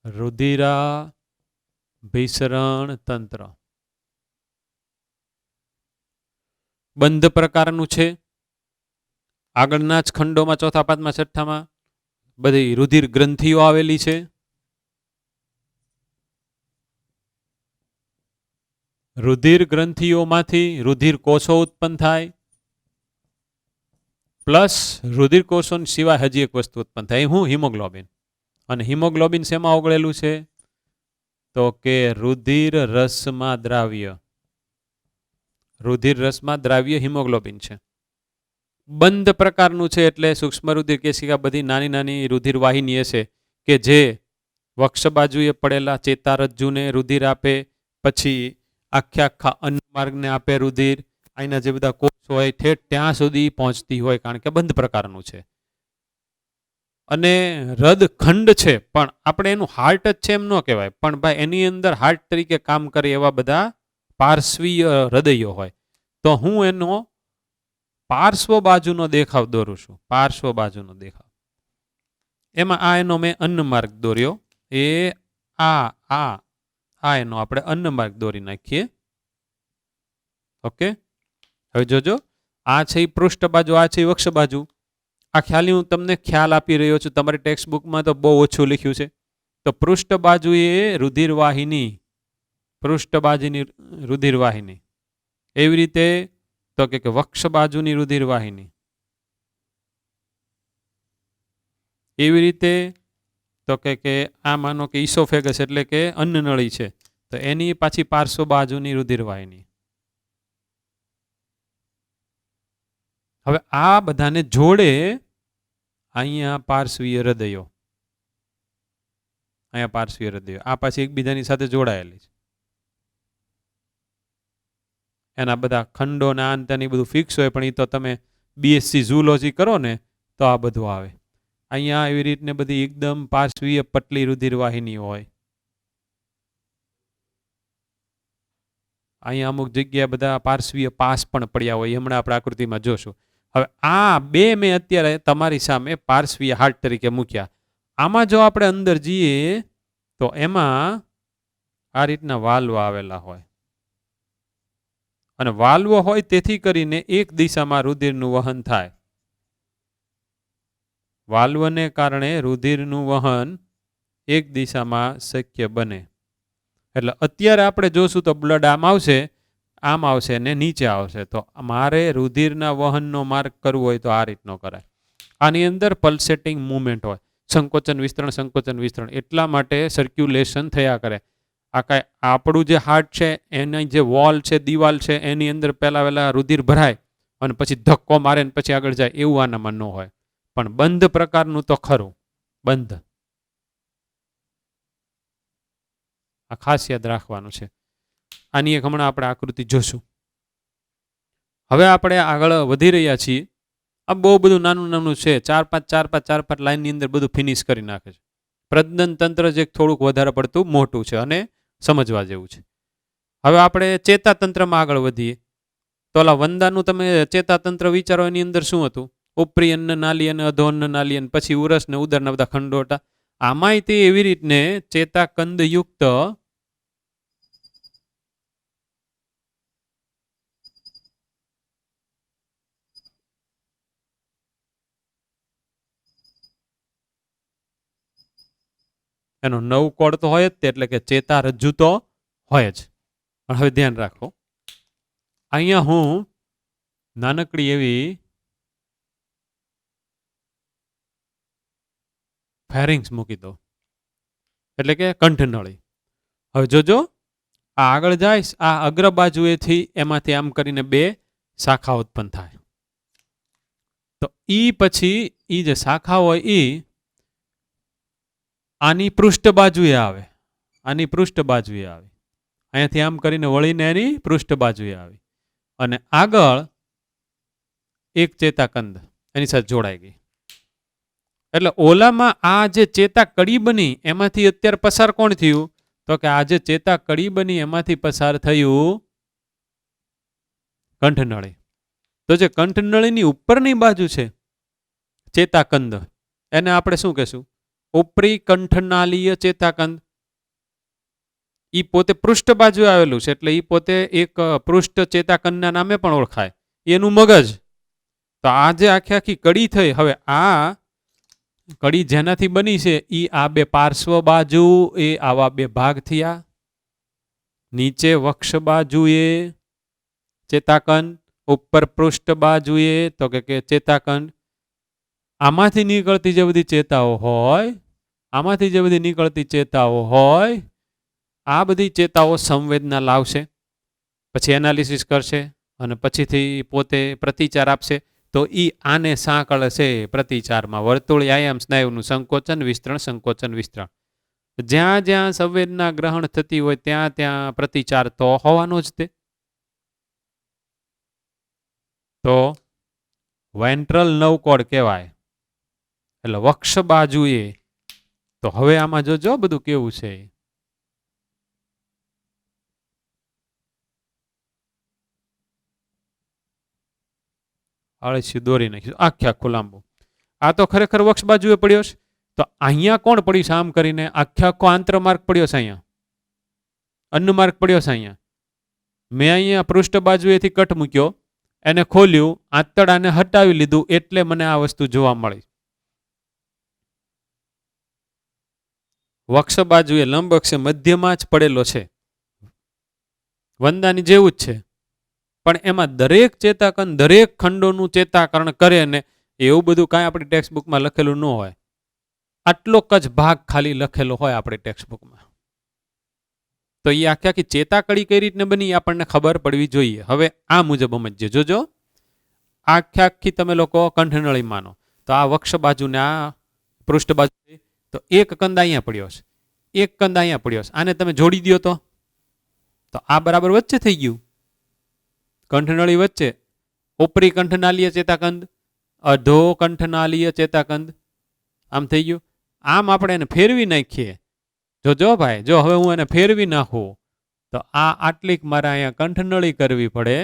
રુધિરાભિસરણ તંત્ર બંધ પ્રકારનું છે. આગળના જ ખંડોમાં, ચોથા, પાંચમા, છઠ્ઠામાં બધી રુધિર ગ્રંથિઓ આવેલી છે. રુધિર ગ્રંથિઓમાંથી રુધિર કોષો ઉત્પન્ન થાય. પ્લસ રુધિર કોષો સિવાય હજી એક વસ્તુ ઉત્પન્ન થાય. હું હિમોગ્લોબિન. અને હિમોગ્લોબિન શેમાં ઓગળેલું છે? તો કે રુધિર રસમાં દ્રાવ્ય. રુધિર રસમાં દ્રાવ્ય હિમોગ્લોબિન છે. બંધ પ્રકારનું છે, એટલે સૂક્ષ્મ રુધિર કેશિકા બધી નાની નાની રુધિર વાહિની છે કે જે વક્ષ બાજુએ પડેલા ચેતારજ્જુને રુધિર આપે, પછી આખા અન્નમાર્ગને આપે રુધિર. અહીંના જે બધા કોષ હોય ઠેઠ ત્યાં સુધી પહોંચતી હોય, કારણ કે બંધ પ્રકારનું છે. અને હૃદખંડ છે, પણ આપણે એનું હાર્ટ જ છે એમ ન કહેવાય, પણ ભાઈ એની અંદર હાર્ટ તરીકે કામ કરે એવા બધા પાર્શ્વીય હૃદયો હોય. તો હું એનો પાર્શ્વ બાજુનો દેખાવ દોરું છું. પાર્શ્વ બાજુનો દેખાવ, એમાં આ એનો મેં અન્નમાર્ગ દોર્યો. એ આ એનો આપણે અન્નમાર્ગ દોરી નાખીએ. ઓકે, હવે જોજો, આ છે પૃષ્ઠ બાજુ, આ છે વક્ષ બાજુ. આ ખ્યાલની હું તમને ખ્યાલ આપી રહ્યો છું. તમારી ટેક્સ્ટ બુકમાં તો બહુ ઓછું લખ્યું છે. તો પૃષ્ઠ બાજુએ રુધિરવાહિની, પૃષ્ઠ બાજુની રુધિરવાહિની. એવી રીતે તો કે વક્ષ બાજુની રુધિરવાહિની. એવી રીતે તો કે આ માનો કે ઈસોફેગસ એટલે કે અન્નનળી છે, તો એની પાછી પાર્શ્વ બાજુની રુધિરવાહિની. હવે આ બધાને જોડે અહીંયા પાર્શ્વીય હૃદયો, અહીંયા પાર્શ્વીય હૃદયો, આ પાછી એકબીજાની સાથે જોડાયેલી છે. એના બધા ખંડો ને આંતની બધું ફિક્સ હોય, પણ એ તો તમે બીએસસી ઝૂલોજી કરો ને તો આ બધું આવે. અહીંયા એવી રીતને બધી એકદમ પાર્શ્વીય પટલી રુધિરવાહિની હોય. અહીંયા અમુક જગ્યાએ બધા પાર્શ્વીય પાસ પણ પડ્યા હોય, હમણાં આપણે આકૃતિમાં જોશું. હવે આ બે મેં અત્યારે તમારી સામે પાર્શ્વીય હાર્ટ તરીકે મૂક્યા. આમાં જો આપણે અંદર જઈએ તો એમાં આ રીતના વાલ્વ આવેલા હોય, અને વાલ્વ હોય તેથી કરીને એક દિશામાં રુધિરનું વહન થાય. વાલ્વને કારણે રુધિરનું વહન એક દિશામાં શક્ય બને. એટલે અત્યારે આપણે જોશું તો બ્લડ આમ આવશે ને નીચે આવશે. તો મારે રુધિરના વહનનો માર્ગ કરવો હોય તો આ રીતનો કરાય. આની અંદર પલ્સેટિંગ મુવમેન્ટ હોય, સંકોચન વિસ્તરણ, સંકોચન વિસ્તરણ. એટલા માટે સર્ક્યુલેશન થયા કરે. આ કાંઈ આપણું જે હાર્ટ છે એની જે વોલ છે, દિવાલ છે, એની અંદર પહેલા રુધિર ભરાય, અને પછી ધક્કો મારે ને પછી આગળ જાય એવું આનામાં ન હોય. પણ બંધ પ્રકારનું તો ખરું. બંધ આ ખાસ યાદ રાખવાનું છે. આની એક હમણાં આપણે આકૃતિ જોશું. હવે આપણે આગળ વધી રહ્યા છીએ. આ બહુ બધું નાનું નાનું છે. 4-5 લાઈનની અંદર બધું ફિનિશ કરી નાખે છે. પ્રજનન તંત્ર જે થોડુંક વધારે પડતું મોટું છે અને સમજવા જેવું છે. હવે આપણે ચેતાતંત્રમાં આગળ વધીએ. તો ઓલા વંદાનું તમે ચેતાતંત્ર વિચારો, એની અંદર શું હતું? ઉપરી અન્ન નાલી અને અધો અન્ન નાલી અને પછી ઉરસ ને ઉદરના બધા ખંડો હતા. આમાંય તે એવી રીતને ચેતાકંદ યુક્ત એનો 9 કોડ તો હોય જ તે, એટલે કે ચેતા રજ્જુ તો હોય જ. પણ હવે ધ્યાન રાખો, અહીંયા હું નાનકડી એવી ફેરિંગ્સ મૂકી દો, એટલે કે કંઠનળી. હવે જોજો, આ આગળ જાય, આ અગ્ર બાજુએથી એમાંથી આમ કરીને 2 શાખા ઉત્પન્ન થાય. તો ઈ પછી ઈ જે શાખા હોય ઈ આની પૃષ્ઠ બાજુએ આવે, આની પૃષ્ઠ બાજુએ આવે, અહીંયાથી આમ કરીને વળીને એની પૃષ્ઠ બાજુએ આવી અને આગળ એક ચેતાકંદ એની સાથે જોડાઈ ગઈ. એટલે ઓલામાં આ જે ચેતા કડી બની એમાંથી અત્યારે પસાર કોણ થયું? તો કે આ જે ચેતા કડી બની એમાંથી પસાર થયું કંઠનળી. તો જે કંઠનળીની ઉપરની બાજુ છે ચેતાકંદ, એને આપણે શું કહેશું? ઉપરી કંઠનાલીય ચેતાકંદ. ઈ પોતે પૃષ્ઠ બાજુ આવેલું છે, એટલે ઈ પોતે એક પૃષ્ઠ ચેતાકંદના નામે પણ ઓળખાય. એનું મગજ. તો આ જે આખી કડી થઈ, હવે આ કડી જેનાથી બની છે ઈ આ 2 પાર્શ્વ બાજુ એ આવા 2 ભાગ થયા. નીચે વક્ષ બાજુએ ચેતાકંદ, ઉપર પૃષ્ઠ બાજુએ તો કે ચેતાકંદ. આમાંથી નીકળતી જે બધી ચેતાઓ હોય, આમાંથી જે બધી નીકળતી ચેતાઓ હોય, આ બધી ચેતાઓ સંવેદના લાવશે, પછી એનાલિસિસ કરશે અને પછીથી પોતે પ્રતિચાર આપશે. તો ઈ આને સાંકળશે પ્રતિચારમાં. વર્તુળી આયામ સ્નાયુનું સંકોચન વિસ્તરણ, સંકોચન વિસ્તરણ. જ્યાં જ્યાં સંવેદના ગ્રહણ થતી હોય ત્યાં ત્યાં પ્રતિચાર તો હોવાનો જ તે. તો વેન્ટ્રલ નવકોડ કહેવાય, એટલે વક્ષ બાજુએ. તો હવે આમાં જોજો બધું કેવું છે. અળસિયું દોરી નાખ્યું આખું લાંબુ. આ તો ખરેખર વક્ષ બાજુએ પડ્યો છે. તો અહીંયા કોણ પડ્યું છે? આમ કરીને આખો આંતરમાર્ગ પડ્યો છે, અહીંયા અન્નમાર્ગ પડ્યો છે. અહીંયા મેં અહીંયા પૃષ્ઠ બાજુએથી કટ મૂક્યો, એને ખોલ્યું, આંતરડાને હટાવી લીધું, એટલે મને આ વસ્તુ જોવા મળી. વક્ષ બાજુએ લંબ અક્ષે મધ્યમાં જ પડેલો છે, વંદાની જેવું જ છે. પણ એમાં દરેક ચેતાકંદ દરેક ખંડોનું ચેતાકરણ કરે ને એવું બધું કાંઈ આપણી ટેક્સ્ટબુકમાં લખેલું ન હોય. આટલોક જ ભાગ ખાલી લખેલો હોય આપણી ટેક્સ્ટબુકમાં. તો એ આખી ચેતાકડી કઈ રીતને બની આપણને ખબર પડવી જોઈએ. હવે આ મુજબ સમજીએ. જોજો, આખી તમે લોકો કંઠનળી માનો તો આ વક્ષ બાજુને આ પૃષ્ઠ બાજુ, તો એક કંદ અહીંયા પડ્યો છે, એક કંદ અહીંયા પડ્યો છે. આને તમે જોડી દો તો આ બરાબર વચ્ચે થઈ ગયું. કંઠનળી વચ્ચે ઉપરી કંઠનાલીય ચેતાકંદ, અધો કંઠનાલીય ચેતાકંદ, આમ થઈ ગયું. આમ આપણે એને ફેરવી નાખીએ. જોજો ભાઈ, જો હવે હું એને ફેરવી નાખું તો આ આટલીક મારે અહીંયા કંઠનળી કરવી પડે,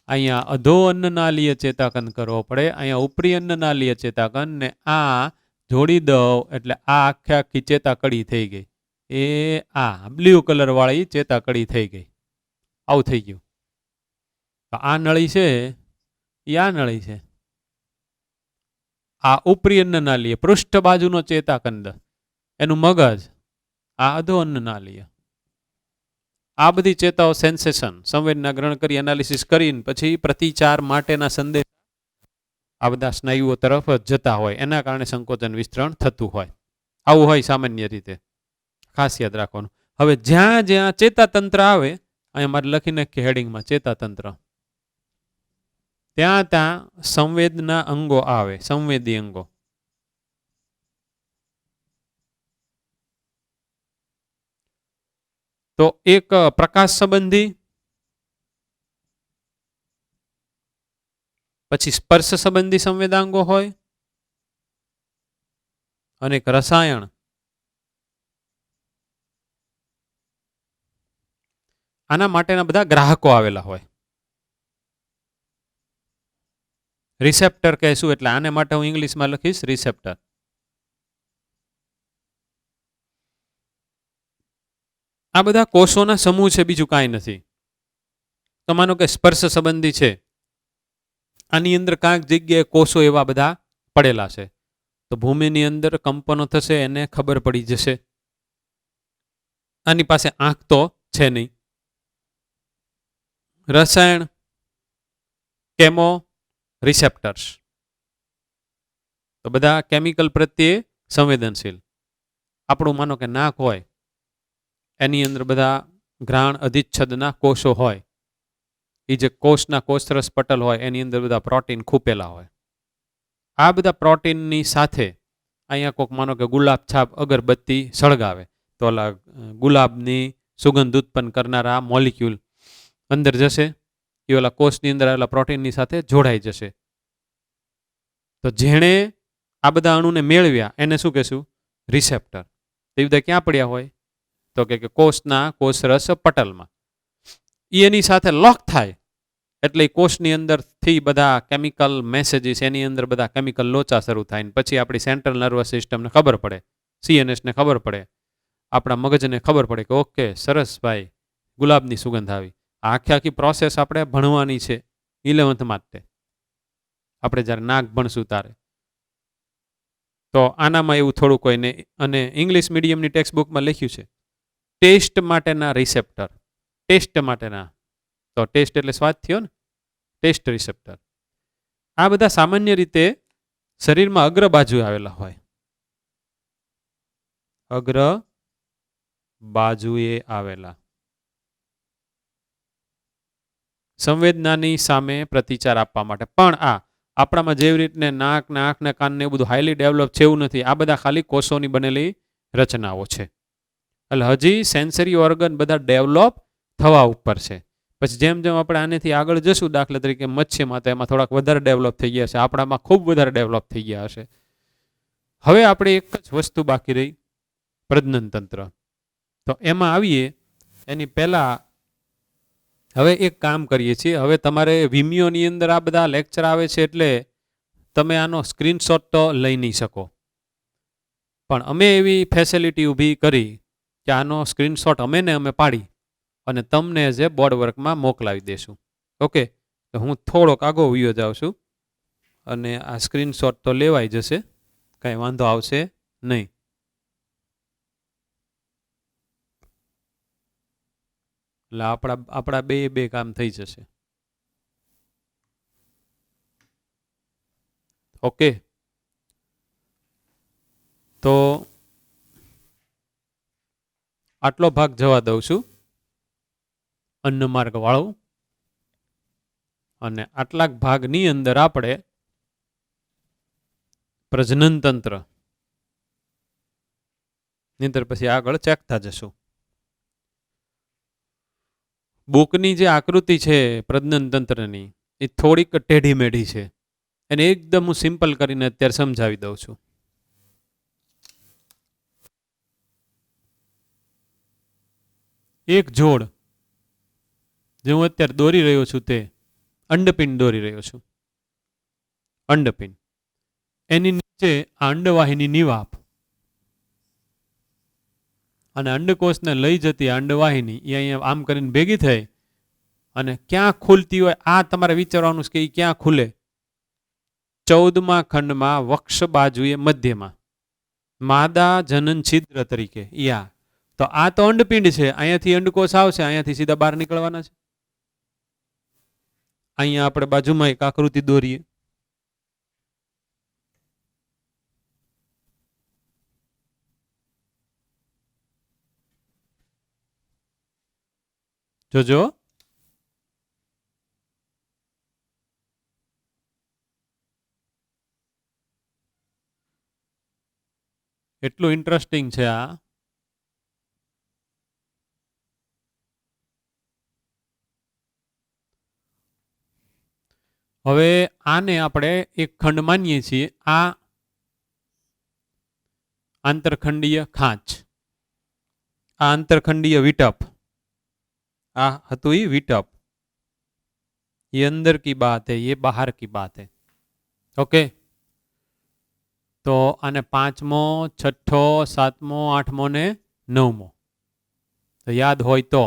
અહીંયા અધો અન્નનાલીય ચેતાકંદ કરવો પડે, અહીંયા ઉપરી અન્નનાલીય ચેતાકંદ, ને આ જોડી દઉં એટલે આ આખી ચેતાકડી થઈ ગઈ. એ આ બ્લુ કલર વાળી ચેતાકડી થઈ ગઈ. આવું થઈ ગયું. આ નળી છે એ આ નળી છે, આ ઉપરી અન્નનાલીય પૃષ્ઠ બાજુનો ચેતાકંદ, એનું મગજ, આ અધો અન્નનાલીય. આ બધી ચેતાઓ સેન્સેશન સંવેદના ગ્રહણ કરી એનાલિસિસ કરીને પછી પ્રતિચાર માટેના સંદેશ આ બધા સ્નાયુઓ તરફ જતા હોય, એના કારણે સંકોચન વિસ્તરણ થતું હોય. આવું હોય સામાન્ય રીતે, ખાસ યાદ રાખવાનું. હવે જ્યાં જ્યાં ચેતાતંત્ર આવે, અહીંયા મારે લખી નાખીએ હેડિંગમાં ચેતાતંત્ર. ત્યાં સંવેદના અંગો આવે, સંવેદી અંગો. તો એક પ્રકાશ સંબંધી, પછી સ્પર્શ સંબંધી સંવેદાંગો હોય, અને એક રસાયણ. આના માટેના બધા ગ્રાહકો આવેલા હોય. રિસેપ્ટર કહેશું એટલે આને માટે હું ઇંગ્લિશમાં લખીશ રિસેપ્ટર. આ બધા કોષોના સમૂહ છે, બીજું કાંઈ નથી. તો માનો કે સ્પર્શ સંબંધી છે, આની અંદર કાંઈક જગ્યાએ કોષો એવા બધા પડેલા છે, તો ભૂમિની અંદર કંપનો થશે, એને ખબર પડી જશે. આની પાસે આંખ તો છે નહીં. રસાયણ, કેમો રિસેપ્ટર્સ, તો બધા કેમિકલ પ્રત્યે સંવેદનશીલ. આપણું માનો કે નાક હોય, એની અંદર બધા ઘ્રાણ અધિચ્છદના કોષો હોય. એ જે કોષના કોષરસ પટલ હોય એની અંદર બધા પ્રોટીન ખૂપેલા હોય. આ બધા પ્રોટીનની સાથે અહીંયા કોઈક માનો કે ગુલાબ છાપ અગરબત્તી સળગાવે તો ઓલા ગુલાબની સુગંધ ઉત્પન્ન કરનારા મોલિક્યુલ અંદર જશે, એ ઓલા કોષની અંદર આવેલા પ્રોટીનની સાથે જોડાઈ જશે. તો જેણે આ બધા અણુને મેળવ્યા એને શું કહેશું? રિસેપ્ટર. તે બધા ક્યાં પડ્યા હોય? તો કે કોષના કોષરસ પટલમાં. એની સાથે લોક થાય એટલે કોષની અંદરથી બધા કેમિકલ મેસેજીસ, એની અંદર બધા કેમિકલ લોચા શરૂ થાય ને પછી આપણી સેન્ટ્રલ નર્વસ સિસ્ટમને ખબર પડે, CNSને ખબર પડે, આપણા મગજને ખબર પડે કે ઓકે સરસ ભાઈ ગુલાબની સુગંધ આવી. આખી પ્રોસેસ આપણે ભણવાની છે 11th માટે, આપણે જ્યારે નાક ભણશું તારે. તો આનામાં એવું થોડું કોઈને, અને ઇંગ્લિશ મીડિયમની ટેક્સ્ટ બુકમાં લખ્યું છે ટેસ્ટ માટેના રિસેપ્ટર. ટેસ્ટ માટેના, તો ટેસ્ટ એટલે સ્વાદ થયો ને, ટેસ્ટ રિસેપ્ટર. આ બધા સામાન્ય રીતે શરીરમાં અગ્ર બાજુએ આવેલા હોય. અગ્ર બાજુએ આવેલા સંવેદનાની સામે પ્રતિચાર આપવા માટે. પણ આ આપણામાં જેવી રીતને નાક ને આંખ ને કાન ને એવું બધું હાઈલી ડેવલપ છે એવું નથી. આ બધા ખાલી કોષોની બનેલી રચનાઓ છે. એટલે હજી સેન્સરી ઓર્ગન બધા ડેવલપ થવા ઉપર છે. પછી જેમ જેમ આપણે આનેથી આગળ જશું, દાખલા તરીકે મત્સ્યમાં, તો એમાં થોડાક વધારે ડેવલપ થઈ ગયા છે, આપણામાં ખૂબ વધારે ડેવલપ થઈ ગયા હશે. હવે આપણે એક જ વસ્તુ બાકી રહી, પ્રજનન તંત્ર. તો એમાં આવીએ એની પહેલા હવે એક કામ કરીએ છીએ. હવે તમારે વિમિયોની અંદર આ બધા લેક્ચર આવે છે એટલે તમે આનો સ્ક્રીનશોટ તો લઈ નહીં શકો, પણ અમે એવી ફેસિલિટી ઊભી કરી કે આનો સ્ક્રીનશોટ અમે પાડી અને તમને જે બોર્ડ વર્કમાં મોકલાવી દેશું. ઓકે, તો હું થોડોક આગો વયો જાઉં છું અને આ સ્ક્રીનશોટ તો લેવાઈ જશે, કાંઈ વાંધો આવશે નહીં. એટલે આપણા બે કામ થઈ જશે. ઓકે, તો આટલો ભાગ જવા દઉં છું, અન્નમાર્ગ વાળો, અને આટલાક ભાગની અંદર આપણે પ્રજનન તંત્ર નીંદર પછી આગળ ચેકતા જશું. બુકની જે આકૃતિ છે પ્રજનન તંત્રની એ થોડીક ટેઢી મેઢી છે, એને એકદમ હું સિમ્પલ કરીને અત્યારે સમજાવી દઉં છું. એક જોડ જે હું અત્યારે દોરી રહ્યો છું તે અંડપિંડ દોરી રહ્યો છું. અંડપિંડ, એની નીચે આ અંડવાહિની વાપ અને અંડકોષને લઈ જતી અંડવાહિની એ અહીંયા આમ કરીને ભેગી થઈ અને ક્યાં ખુલતી હોય આ તમારે વિચારવાનું છે કે એ ક્યાં ખુલે? 14મા ખંડમાં વક્ષ બાજુએ મધ્યમાં માદા જનન છિદ્ર તરીકે. તો આ તો અંડપિંડ છે, અહીંયાથી અંડકોષ આવશે, અહીંયાથી સીધા બહાર નીકળવાના છે. અહીંયા આપણે બાજુમાં એક આકૃતિ દોરીએ. જોજો, એટલું ઇન્ટરેસ્ટિંગ છે આ. હવે આને આપણે એક ખંડ માનીએ છીએ. આ આંતરખંડીય ખાંચ, આ આંતરખંડીય વિટપ, આ હતું એ વિટપ. ये अंदर की बात है, ये बाहर की बात है. ओके, तो आने 5मो, 6ठो, 7मो, 8मो ने 9मो तो याद होय तो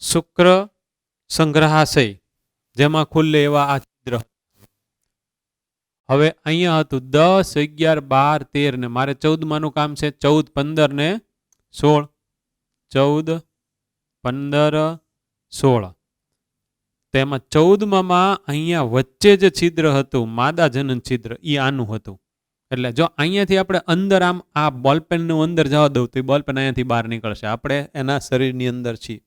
શુક્ર સંગ્રહાશય જેમાં ખુલ્લે એવા આ છિદ્ર. હવે અહીંયા હતું 10, 11, 12, 13 ને મારે 14માનું કામ છે. 14, 15 ને 16. 14, 15, 16. તેમાં 14માં અહીંયા વચ્ચે જે છિદ્ર હતું માદા જનન છિદ્ર એ આનું હતું. એટલે જો અહીંયાથી આપણે અંદર આમ આ બોલપેનનું અંદર જવા દઉં તો એ બોલપેન અહીંયાથી બહાર નીકળશે. આપણે એના શરીરની અંદર છીએ.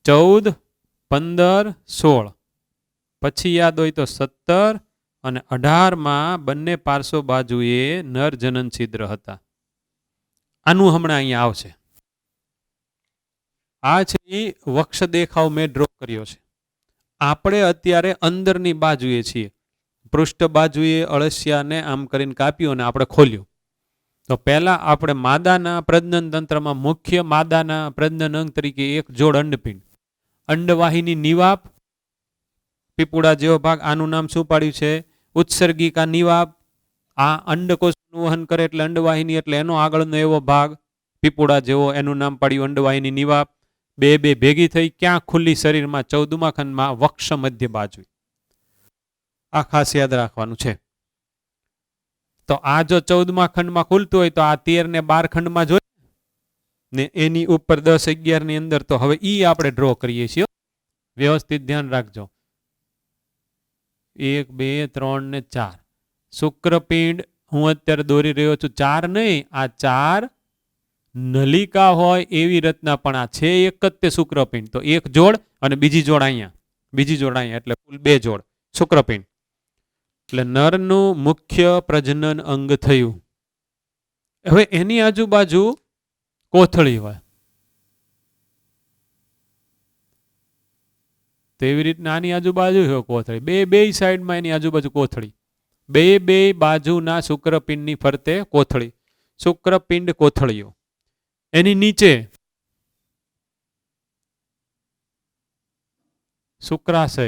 14, 15, 16 પછી યાદ હોય તો 17 અને 18માં બંને પાર્શ્વ બાજુએ નર જનન છિદ્ર હતા. આનું હમણાં અહીંયા આવશે. આ છે એ વક્ષ દેખાવ મેં ડ્રો કર્યો છે. આપણે અત્યારે અંદરની બાજુએ છીએ. પૃષ્ઠ બાજુએ અળસિયાને આમ કરીને કાપ્યું અને આપણે ખોલ્યું. તો પહેલા આપણે માદાના પ્રજનન તંત્રમાં મુખ્ય માદાના પ્રજનન અંગ તરીકે એક જોડ અંડપિંડ, અંડવાહિની નિવાપ, પીપુડા જેવો ભાગ, આનું નામ શું પાડ્યું છે? ઉત્સર્ગિકા નિવાપ. આ અંડકોષનું વહન કરે એટલે અંડવાહિની, એટલે એનો આગળનો એવો ભાગ પીપુડા જેવો, એનું નામ પાડ્યું અંડવાહિની નિવાપ. બે ભેગી થઈ ક્યાં ખુલ્લી શરીરમાં? 14મા ખંડમાં વક્ષ મધ્ય બાજુ. આ ખાસ યાદ રાખવાનું છે. તો આ જો 14મા ખંડમાં ખુલતું હોય તો આ 13 ને 12 ખંડમાં જોઈએ ને એની ઉપર 10, 11 ની અંદર. તો હવે ઈ આપણે ડ્રો કરીએ છીએ. વ્યવસ્થિત ધ્યાન રાખજો. 1, 2, 3 ને 4 શુક્રપિંડ હું અત્યારે દોરી રહ્યો છું. 4 નહીં, આ 4 નલિકા હોય એવી રચના, પણ આ છે એક જ તે શુક્રપિંડ. તો એક જોડ અને બીજી જોડ અહીંયા, એટલે કુલ 2 જોડ શુક્રપિંડ. એટલે નરનું મુખ્ય પ્રજનન અંગ થયું. હવે એની આજુબાજુ કોથળી હોય. તેવી રીતના આની આજુબાજુ હોય કોથળી. બે સાઈડમાં એની આજુબાજુ કોથળી. બે બાજુના શુક્રપિંડની ફરતે કોથળી. શુક્રપિંડ કોથળીઓ. એની નીચે શુક્રાશય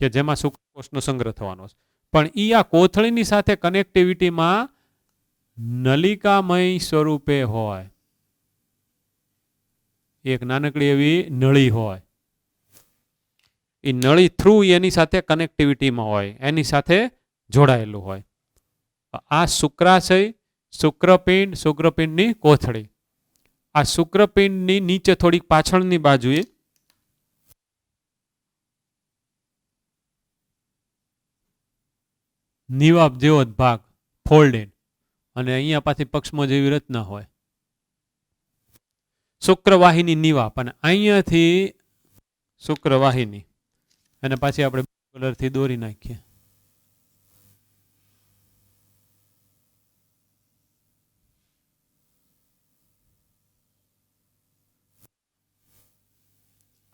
કે જેમાં શુક્રકોષનો સંગ્રહ થવાનો છે. પણ ઈ આ કોથળીની સાથે કનેક્ટિવિટીમાં નલિકામય સ્વરૂપે હોય. એક નાનકડી એવી નળી હોય. એ નળી થ્રુ એની સાથે કનેક્ટિવિટીમાં હોય, એની સાથે જોડાયેલું હોય. આ શુક્રાશય, શુક્રપિંડ, શુક્રપિંડની કોથળી. આ શુક્રપિંડની નીચે થોડીક પાછળની બાજુએ નિવાપ જેવો જ ભાગ ફોલ્ડેડ, અને અહીંયા પાછી પક્ષમો જેવી રચના હોય. શુક્રવાહિની નિવાપ, અને અહીંયાથી શુક્રવાહિની, અને પાછી આપણે કલરથી દોરી નાખીએ.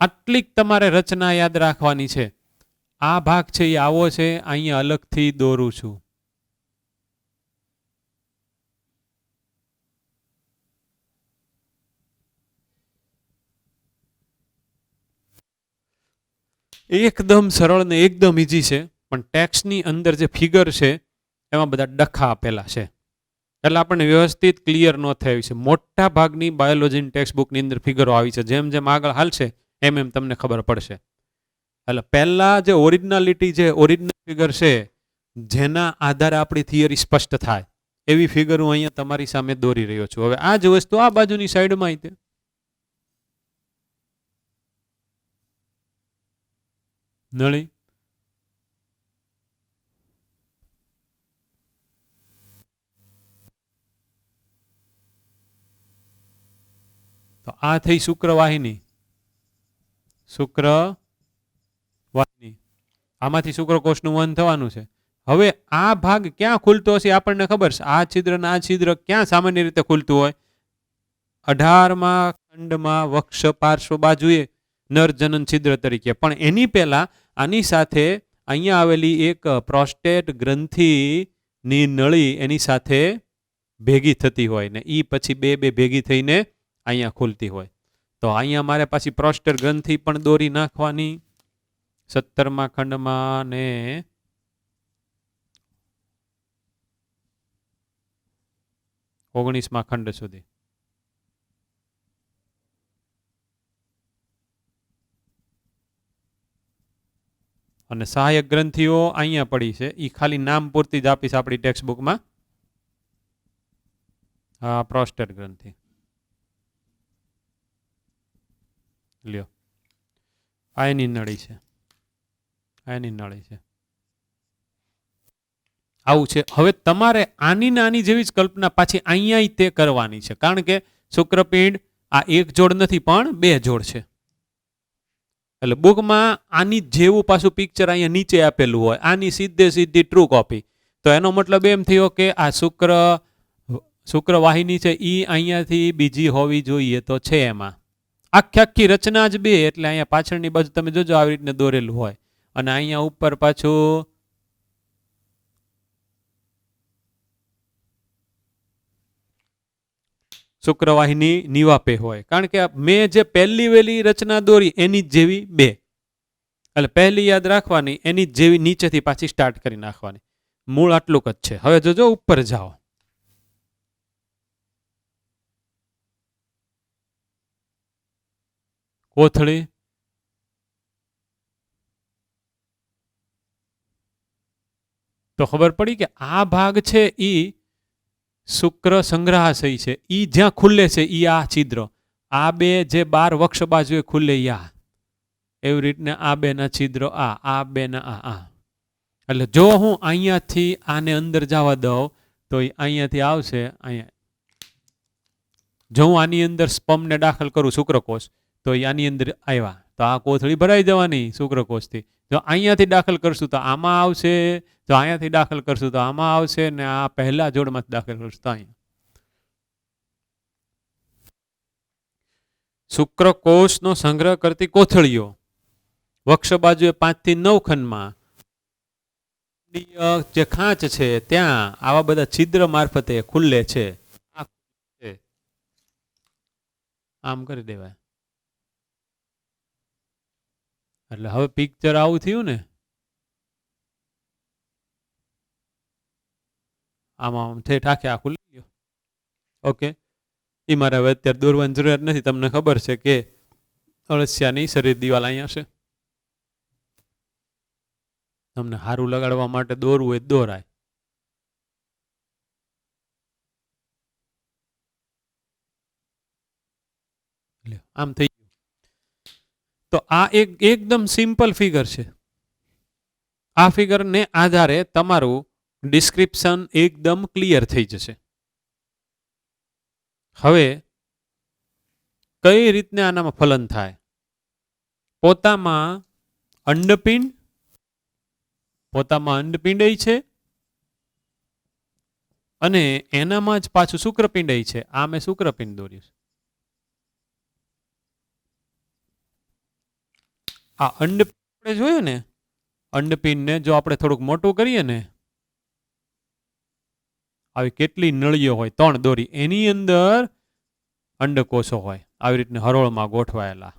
આટલીક તમારે રચના યાદ રાખવાની છે. આ ભાગ છે એ આવો છે, અહીંયા અલગથી દોરું છું. એકદમ સરળ ને એકદમ ઈઝી છે, પણ ટેક્સ્ટની અંદર જે ફિગર છે એમાં બધા ડખા આપેલા છે, એટલે આપણને વ્યવસ્થિત ક્લિયર ન થાય છે. મોટા ભાગની બાયોલોજીની ટેક્સ્ટ બુકની અંદર ફિગરો આવી છે. જેમ જેમ આગળ હાલશે એમ એમ તમને ખબર પડશે. એટલે પહેલા જે ઓરિજિનાલિટી છે, ઓરિજિનલ ફિગર છે, જેના આધારે આપણી થિયરી સ્પષ્ટ થાય એવી ફિગર હું અહીંયા તમારી સામે દોરી રહ્યો છું. હવે આ જ વસ્તુ આ બાજુની સાઈડમાં તે નળી, તો આ થઈ શુક્રવાહિની. શુક્રવાહિની, આમાંથી શુક્રકોષનું વહન થવાનું છે. હવે આ ભાગ ક્યાં ખુલતો હશે આપણને ખબર છે. આ છિદ્ર ને આ છિદ્ર ક્યાં સામાન્ય રીતે ખુલતું હોય? 18મા ખંડમાં વક્ષ પાર્શ્વ બાજુએ નરજનન છિદ્ર તરીકે. પણ એની પહેલા આની સાથે અહીંયા આવેલી એક પ્રોસ્ટેટ ગ્રંથિની નળી એની સાથે ભેગી થતી હોય ને એ પછી બે ભેગી થઈને અહીંયા ખુલતી હોય. તો અહીંયા મારે પાછી પ્રોસ્ટેટ ગ્રંથિ પણ દોરી નાખવાની 17મા ખંડમાં ને 19મા ખંડ સુધી. અને સહાયક ગ્રંથિઓ અહીંયા પડી છે, એ ખાલી નામ પૂરતી જ આપીશ આપણી ટેક્સ્ટબુકમાં. હા, પ્રોસ્ટેટ ગ્રંથિ લ્યો, આ એની નળી છે, એની નળી છે. આવું છે. હવે તમારે આની નાની જેવી જ કલ્પના પાછી અહીંયા તે કરવાની છે, કારણ કે શુક્રપિંડ આ એક જોડ નથી પણ બે જોડ છે. એટલે બુકમાં આની જેવું પાછું પિક્ચર અહીંયા નીચે આપેલું હોય, આની સીધી ટ્રુ કોપી. તો એનો મતલબ એમ થયો કે આ શુક્રવાહિની છે એ અહીંયાથી બીજી હોવી જોઈએ, તો છે એમાં. આખી રચના જ બે, એટલે અહીંયા પાછળની બાજુ તમે જોજો આવી રીતને દોરેલું હોય, અને અહીંયા ઉપર પાછું શુક્રવાહિની નિવાપે હોય, કારણ કે મેં જે પહેલી વેલી રચના દોરી એની જ જેવી બે. એટલે પહેલી યાદ રાખવાની, એની જ જેવી નીચેથી પાછી સ્ટાર્ટ કરી નાખવાની. મૂળ આટલું જ છે. હવે જોજો ઉપર જાઓ, કોથળી, તો ખબર પડી કે આ ભાગ છે ઈ શુક્ર સંગ્રહાશય છે. ઈ જ્યાં ખુલે છે ઈ આ છિદ્ર, આ બે જે 12 વક્ષ બાજુએ ખુલે યા, એવી રીતને આ બે ના છિદ્ર આ બે ના આ. એટલે જો હું અહીંયાથી આને અંદર જવા દઉં તો અહીંયાથી આવશે અહીંયા. જો હું આની અંદર સ્પમને દાખલ કરું શુક્રકોષ, તો આની અંદર આવ્યા, તો આ કોથળી ભરાઈ જવાની શુક્રકોષથી. જો અહીંયાથી દાખલ કરશું તો આમાં આવશે, જો અહીંયાથી દાખલ કરશું તો આમાં આવશે, ને આ પહેલા જોડમાંથી દાખલ કરશું તો અહીંયા. શુક્રકોષનો સંગ્રહ કરતી કોથળીઓ વક્ષ બાજુએ 5 થી 9 ખંડમાં જે ખાંચ છે ત્યાં આવા બધા છિદ્ર મારફતે ખુલ્લે છે. આમ કરી દેવાય. એટલે હવે પિક્ચર આવું થયું ને, આમાં ઠેઠ આખે આખું લઈ લ્યો. ઓકે, એ મારે હવે અત્યારે દોરવાની જરૂરિયાત નથી. તમને ખબર છે કે અળસિયાની શરીર દિવાલ અહીંયા છે. તમને હારું લગાડવા માટે દોરવું હોય દોરાય. આમ થઈ ગયું. તો આ એકદમ સિમ્પલ ફિગર છે. આ ફિગરને આધારે તમારું ડિસ્ક્રિપ્શન એકદમ ક્લિયર થઈ જશે. હવે કઈ રીતને આનામાં ફલન થાય? પોતામાં અંડપિંડ છે, અને એનામાં જ પાછું શુક્રપિંડ છે. આ મેં શુક્રપિંડ દોર્યું છે. આ અંડપિંડ આપણે જોયું ને, અંડપિંડને જો આપણે થોડુંક મોટું કરીએ ને, આવી કેટલી નળીઓ હોય, 3 દોરી, એની અંદર અંડકોષો હોય આવી રીતને હરોળમાં ગોઠવાયેલા.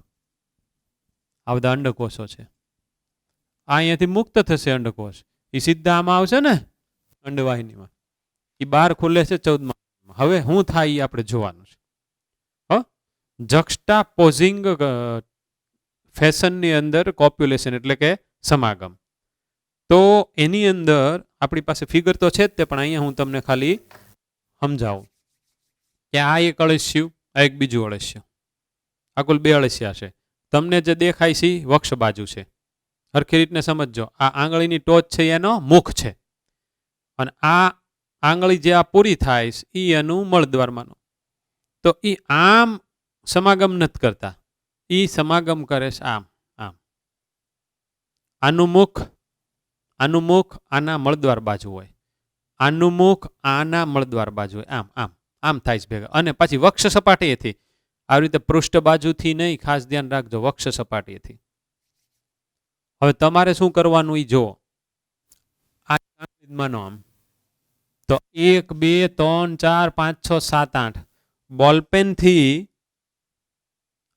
આ બધા અંડકોષો છે. અહીંયાથી મુક્ત થશે અંડકોષ, એ સીધા આમાં આવશે ને અંડવાહિનીમાં. એ બહાર ખુલે છે 14મા. હવે શું થાય એ આપણે જોવાનું છે. જક્સ્ટાપોઝિંગ ફેશનની અંદર કોપ્યુલેશન એટલે કે સમાગમ. તો એની અંદર આપણી પાસે ફિગર તો છે જ તે, પણ અહીંયા હું તમને ખાલી સમજાવું કે આ એક અળસિયું, આ એક બીજું અળસિયું, આ કુલ 2 અળસિયા છે. તમને જે દેખાય છે વક્ષ બાજુ છે. સરખી રીતને સમજજો. આ આંગળીની ટોચ છે એનો મુખ છે, અને આ આંગળી જે આ પૂરી થાય એ એનું મળદ્વારમાંનું. તો એ આમ સમાગમ નથી કરતા, એ સમાગમ કરે છે આમ. આનું મુખ આના મળદ્વાર બાજુ હોય, આનું મુખ આના મળદ્વાર બાજુ હોય, આમ આમ આમ થાય છે ભેગા. અને પછી વક્ષ સપાટીએથી, આવી રીતે પૃષ્ઠ બાજુથી નહીં, ખાસ ધ્યાન રાખજો, વક્ષ સપાટીએથી. હવે તમારે શું કરવાનું એ જુઓ. આ માનો આમ તો 1 2 3 4 5 6 7 8 બોલપેનથી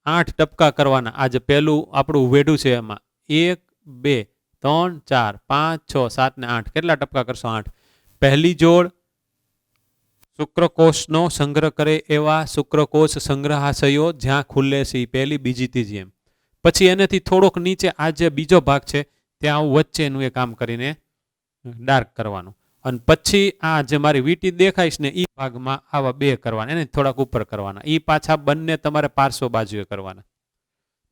8 ટપકા કરવાના. આજે પહેલું આપણું વેઢું છે એમાં 1 2 3 4 5 6 7 ને 8. કેટલા ટપકા કરશો? 8. પહેલી જોડ શુક્રકોષનો સંગ્રહ કરે એવા શુક્રકોષ સંગ્રહાશયો જ્યાં ખુલ્લે છે, પહેલી, બીજી, ત્રીજી એમ. પછી એનાથી થોડોક નીચે આ જે બીજો ભાગ છે ત્યાં વચ્ચેનું એ કામ કરીને ડાર્ક કરવાનું. અને પછી આ જે મારી વીંટી દેખાઈશ ને એ ભાગમાં આવા 2 કરવાના, એને થોડાક ઉપર કરવાના. એ પાછા બંને તમારે પાર્શ્વ બાજુએ કરવાના.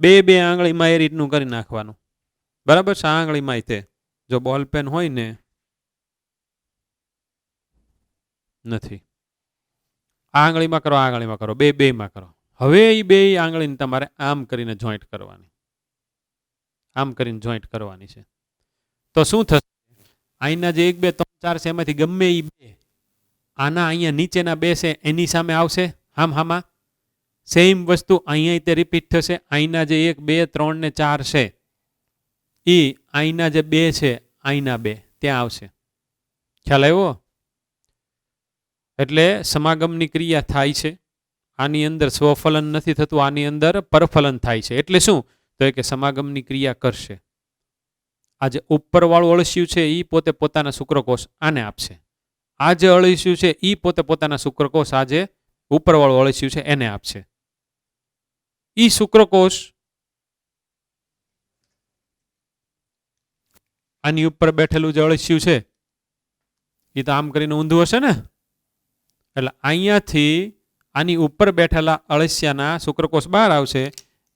2 આંગળીમાં એ રીતનું કરી નાખવાનું. બરાબર છે? આંગળીમાં તે જો બોલપેન હોય ને નથી, આંગળીમાં કરો, આંગળીમાં કરો, 2 માં કરો. હવે એ 2 આંગળીને તમારે આમ કરીને જોઈન્ટ કરવાની, આમ કરીને જોઈન્ટ કરવાની છે. તો શું થશે? અહીંના જે 1 2 3 4 છે એમાંથી ગમે એ 2 આના અહીંયા નીચેના 2 છે એની સામે આવશે, હામાં. સેમ વસ્તુ અહીંયા તે રિપીટ થશે. અહીંના જે 1 2 3 ને 4 છે એ અહીંના જે 2 છે, અહીંના 2 ત્યાં આવશે. ખ્યાલ આવ્યો? એટલે સમાગમની ક્રિયા થાય છે. આની અંદર સ્વફલન નથી થતું, આની અંદર પરફલન થાય છે. એટલે શું? તો એ કે સમાગમની ક્રિયા કરશે. આ જે ઉપરવાળું અળસિયું છે એ પોતે પોતાના શુક્રકોષ આને આપશે. આ જે અળસિયું છે એ પોતે પોતાના શુક્રકોષ આ જે ઉપરવાળું અળસિયું છે એને આપશે. એ શુક્રકોષ આની ઉપર બેઠેલું જે અળસિયું છે એ તો આમ કરીને ઊંધું હશે ને, એટલે અહીંયાથી આની ઉપર બેઠેલા અળસિયાના શુક્રકોષ બહાર આવશે.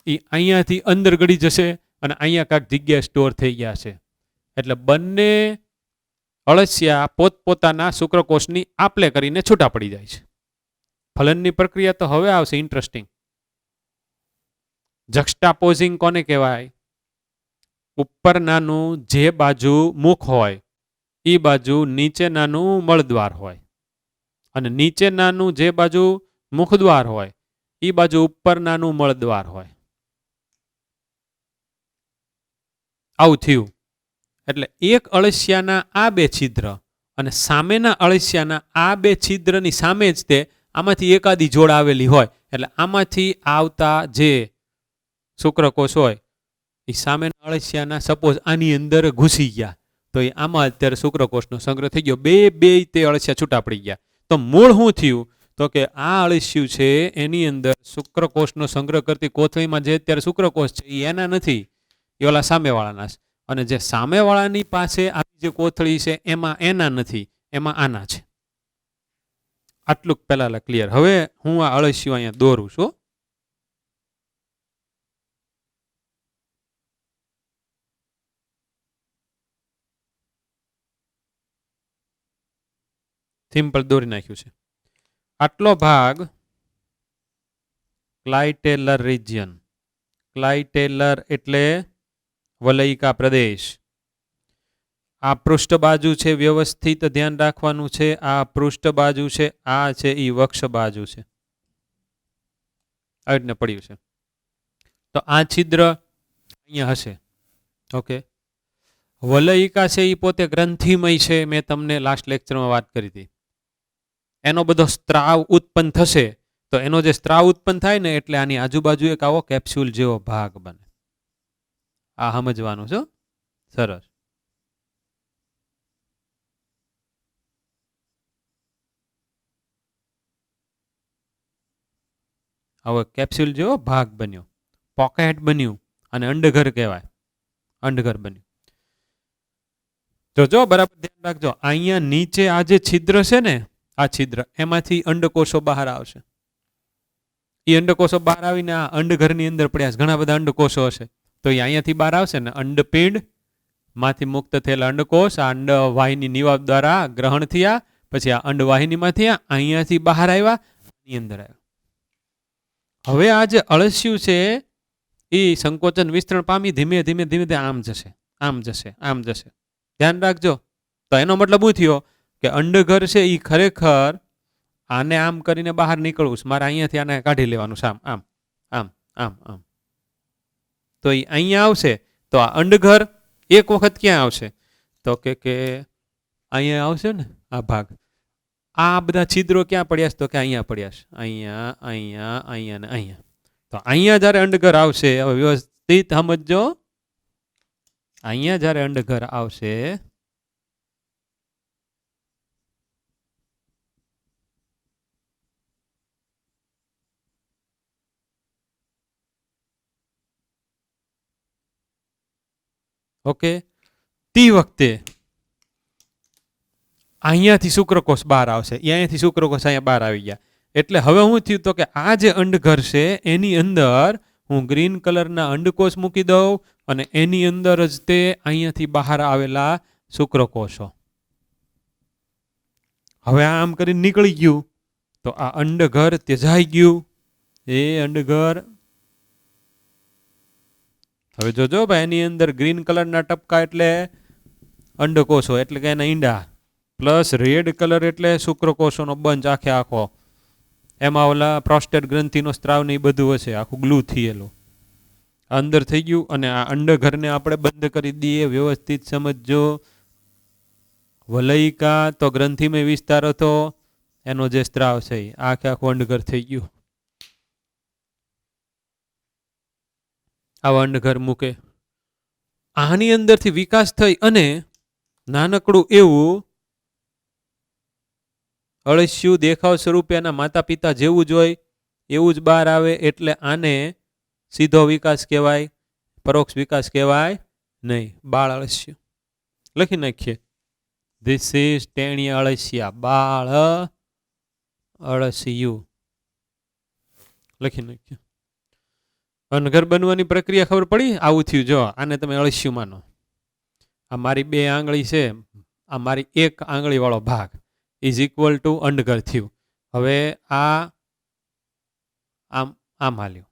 એ અહીંયાથી અંદર ગળી જશે અને અહીંયા કાંઈક જગ્યાએ સ્ટોર થઈ ગયા છે. એટલે બંને અળસિયા પોતપોતાના શુક્રકોષની આપલે કરીને છૂટા પડી જાય છે. ફલનની પ્રક્રિયા તો હવે આવશે ઇન્ટરેસ્ટિંગ. જક્સ્ટાપોઝિંગ કોને કહેવાય? ઉપરનાનું જે બાજુ મુખ હોય એ બાજુ નીચેનાનું મળદ્વાર હોય, અને નીચેનાનું જે બાજુ મુખદ્વાર હોય એ બાજુ ઉપરનાનું મળદ્વાર હોય. આવું થયું. એટલે એક અળસિયાના આ 2 છિદ્ર અને સામેના અળસિયાના આ 2 છિદ્રની સામે જ તે આમાંથી એકાદી જોડ આવેલી હોય. એટલે આમાંથી આવતા જે શુક્રકોષ હોય એ સામેના અળસિયાના સપોઝ આની અંદર ઘૂસી ગયા તો એ આમાં અત્યારે શુક્રકોષનો સંગ્રહ થઈ ગયો. 2 તે અળસિયા છૂટા પડી ગયા. તો મૂળ શું થયું? તો કે આ અળસિયું છે એની અંદર શુક્રકોષનો સંગ્રહ કરતી કોથળીમાં જે અત્યારે શુક્રકોષ છે એ એના નથી, એ ઓલા સામેવાળાના છે. અને જે સામેવાળાની પાસે આવી જે કોથળી છે એમાં એના નથી, એમાં આના છે. આટલું પહેલા ક્લિયર. હવે હું આ અળસિયું અહીંયા દોરું છું. સિમ્પલ દોરી નાખ્યું છે. આટલો ભાગ ક્લાઇટેલર રિજિયન. ક્લાઇટેલર એટલે વલયિકા પ્રદેશ. આ પૃષ્ઠ બાજુ છે, વ્યવસ્થિત ધ્યાન રાખવાનું છે. આ પૃષ્ઠ બાજુ છે, આ છે એ વક્ષ બાજુ છે. આવી રીતના પડ્યું છે. તો આ છિદ્ર અહીંયા હશે. ઓકે. વલયિકા છે એ પોતે ગ્રંથિમય છે. મેં તમને લાસ્ટ લેક્ચરમાં વાત કરી હતી. એનો બધો સ્ત્રાવ ઉત્પન્ન થશે. તો એનો જે સ્ત્રાવ ઉત્પન્ન થાય ને એટલે આની આજુબાજુ એક આવો કેપ્સ્યુલ જેવો ભાગ બને. આ સમજવાનું છે. સરસ. આવો કેપ્સ્યુલ જેવો ભાગ બન્યો, પોકેટ બન્યું અને અંડઘર કહેવાય. અંડઘર બન્યું. જો બરાબર ધ્યાન રાખજો. અહીંયા નીચે આ જે છિદ્ર છે ને, આ છિદ્ર એમાંથી અંડકોષો બહાર આવશે. એ અંડકોષો બહાર આવીને આ અંડઘરની અંદર પડ્યા છે. ઘણા બધા અંડકોષો હશે તો એ અહીંયાથી બહાર આવશે ને. અંડપિંડ માંથી મુક્ત થયેલા અંડકોષ આ અંડવાહિની નિવાબ દ્વારા ગ્રહણ થયા, પછી આ અંડવાહિનીમાંથી અહીંયાથી બહાર આવ્યા, એની અંદર આવ્યા. હવે આ જે અળસિયું છે એ સંકોચન વિસ્તરણ પામી ધીમે ધીમે આમ જશે. આમ જશે, આમ જશે. ધ્યાન રાખજો. તો એનો મતલબ શું થયો કે અંડઘર છે એ ખરેખર આને આમ કરીને બહાર નીકળવું છે, મારે અહીંયાથી આને કાઢી લેવાનું છે, આમ આમ આમ આમ આમ. તો એ અહીંયા આવશે. તો આ અંડઘર એક વખત ક્યાં આવશે? તો કે અહીંયા આવશે ને આ ભાગ. આ બધા છિદ્રો ક્યાં પડ્યા છે? તો કે અહીંયા પડ્યા છે, અહીંયા અહીંયા અહીંયા ને અહીંયા. તો અહીંયા જ્યારે અંડઘર આવશે, હવે વ્યવસ્થિત સમજો, અહીંયા જ્યારે અંડઘર આવશે ઓકે, તે વખતે અહીંયાથી શુક્રકોષ બહાર આવશે, અહીંયાથી શુક્રકોષ અહીંયા બહાર આવી ગયા. એટલે હવે શું થયું? તો કે આ જે અંડઘર છે એની અંદર હું ગ્રીન કલરના અંડકોષ મૂકી દઉં અને એની અંદર જ તે અહીંયાથી બહાર આવેલા શુક્રકોષો. હવે આમ કરીને નીકળી ગયું તો આ અંડઘર ત્યજાઈ ગયું. એ અંડઘર હવે જોજો ભાઈ, એની અંદર ગ્રીન કલરના ટપકા એટલે અંડકોષો, એટલે કે એના ઈંડા, પ્લસ રેડ કલર એટલે શુક્રકોષોનો બંચ આખે આખો. એમાં ઓલા પ્રોસ્ટેટ ગ્રંથિનો સ્ત્રાવ ને એ બધું હશે, આખું ગ્લુ થયેલું અંદર થઈ ગયું. અને આ અંડઘરને આપણે બંધ કરી દઈએ. વ્યવસ્થિત સમજો. વલયિકા તો ગ્રંથિમય વિસ્તાર હતો, એનો જે સ્ત્રાવ છે આખે આખું અંડઘર થઈ ગયું. આવા અંડઘર મૂકે. આની અંદરથી વિકાસ થઈ અને નાનકડું એવું અળસિયું દેખાવ સ્વરૂપે એના માતા પિતા જેવું જ હોય એવું જ બહાર આવે. એટલે આને સીધો વિકાસ કહેવાય, પરોક્ષ વિકાસ કહેવાય નહીં. બાળ અળસિયું લખી નાખીએ. ધીસ ઇઝ ટેણીયા અળસિયા, બાળ અળસિયું લખી નાખીએ. અનઘર બનવાની પ્રક્રિયા ખબર પડી? આવું થયું. જો આને તમે અળસિયું માનો. આ મારી 2 આંગળી છે, આ મારી 1 આંગળી વાળો ભાગ ઇઝ ઇક્વલ ટુ અંડઘર થયું. હવે આ આમ આમ હાલ્યું,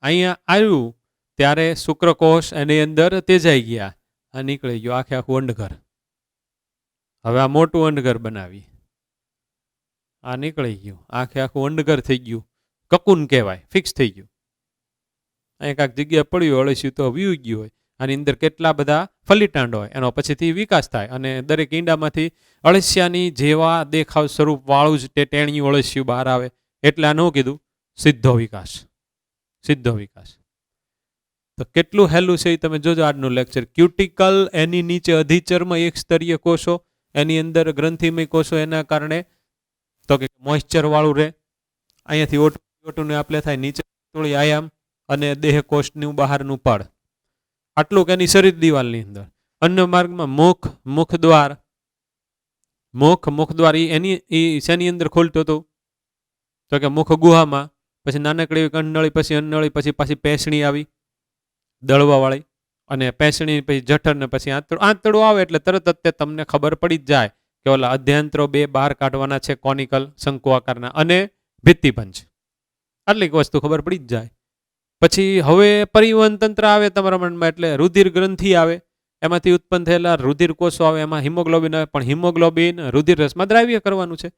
અહીંયા આવ્યું ત્યારે શુક્રકોષ એની અંદર તેજાઈ ગયા, આ નીકળી ગયો આખે આખું અંડઘર. હવે આ મોટું અંડઘર બનાવી, આ નીકળી ગયું આખે આખું અંડઘર થઈ ગયું. કકુન કહેવાય, ફિક્સ થઈ ગયું. અહીં કાંઈક જગ્યા પડ્યું અળસિયું તો વીવી ગયું હોય. આની અંદર કેટલા બધા ફલીટાંડ હોય, એનો પછીથી વિકાસ થાય અને દરેક ઈંડામાંથી અળસિયાની જેવા દેખાવ સ્વરૂપ વાળું જ ટેણિયું અળસિયું બહાર આવે. એટલે આનું કીધું સીધો વિકાસ. સીધો વિકાસ તો કેટલું હેલું છે એ તમે જોજો આજનું લેક્ચર. ક્યુટિકલ, એની નીચે અધિચર્મ એક સ્તરીય કોષો, એની અંદર ગ્રંથિમય કોષો, એના કારણે તો કે મોઇશ્ચર વાળું રહે. અહીંયાથી ઓટુને આપલે થાય, નીચે થોડી આયામ અને દેહ કોષનું બહારનું પડ. આટલું કે એની શરીર દિવાલની અંદર. અન્ન માર્ગમાં મુખદ્વાર એ શેની અંદર ખોલતું હતું? તો કે મુખ ગુહામાં. પછી નાનકડી એવી કંડળી, પછી અન્નળી, પછી પાછી પેસણી આવી દળવાવાળી, અને પેસણી પછી જઠર ને પછી આંતરડું આવે. એટલે તરત જ તમને ખબર પડી જ જાય કે ઓલા અધ્યાંતરો 2 બહાર કાઢવાના છે, કોનિકલ શંકુ આકારના, અને ભિત્તિપંચ. આટલી વસ્તુ ખબર પડી જ જાય. પછી હવે પરિવહન તંત્ર આવે તમારા મનમાં, એટલે રુધિર ગ્રંથિ આવે, એમાંથી ઉત્પન્ન થયેલા રુધિર કોષો આવે, એમાં હિમોગ્લોબિન આવે. પણ હિમોગ્લોબિન રુધિર રસમાં દ્રાવ્ય કરવાનું છે.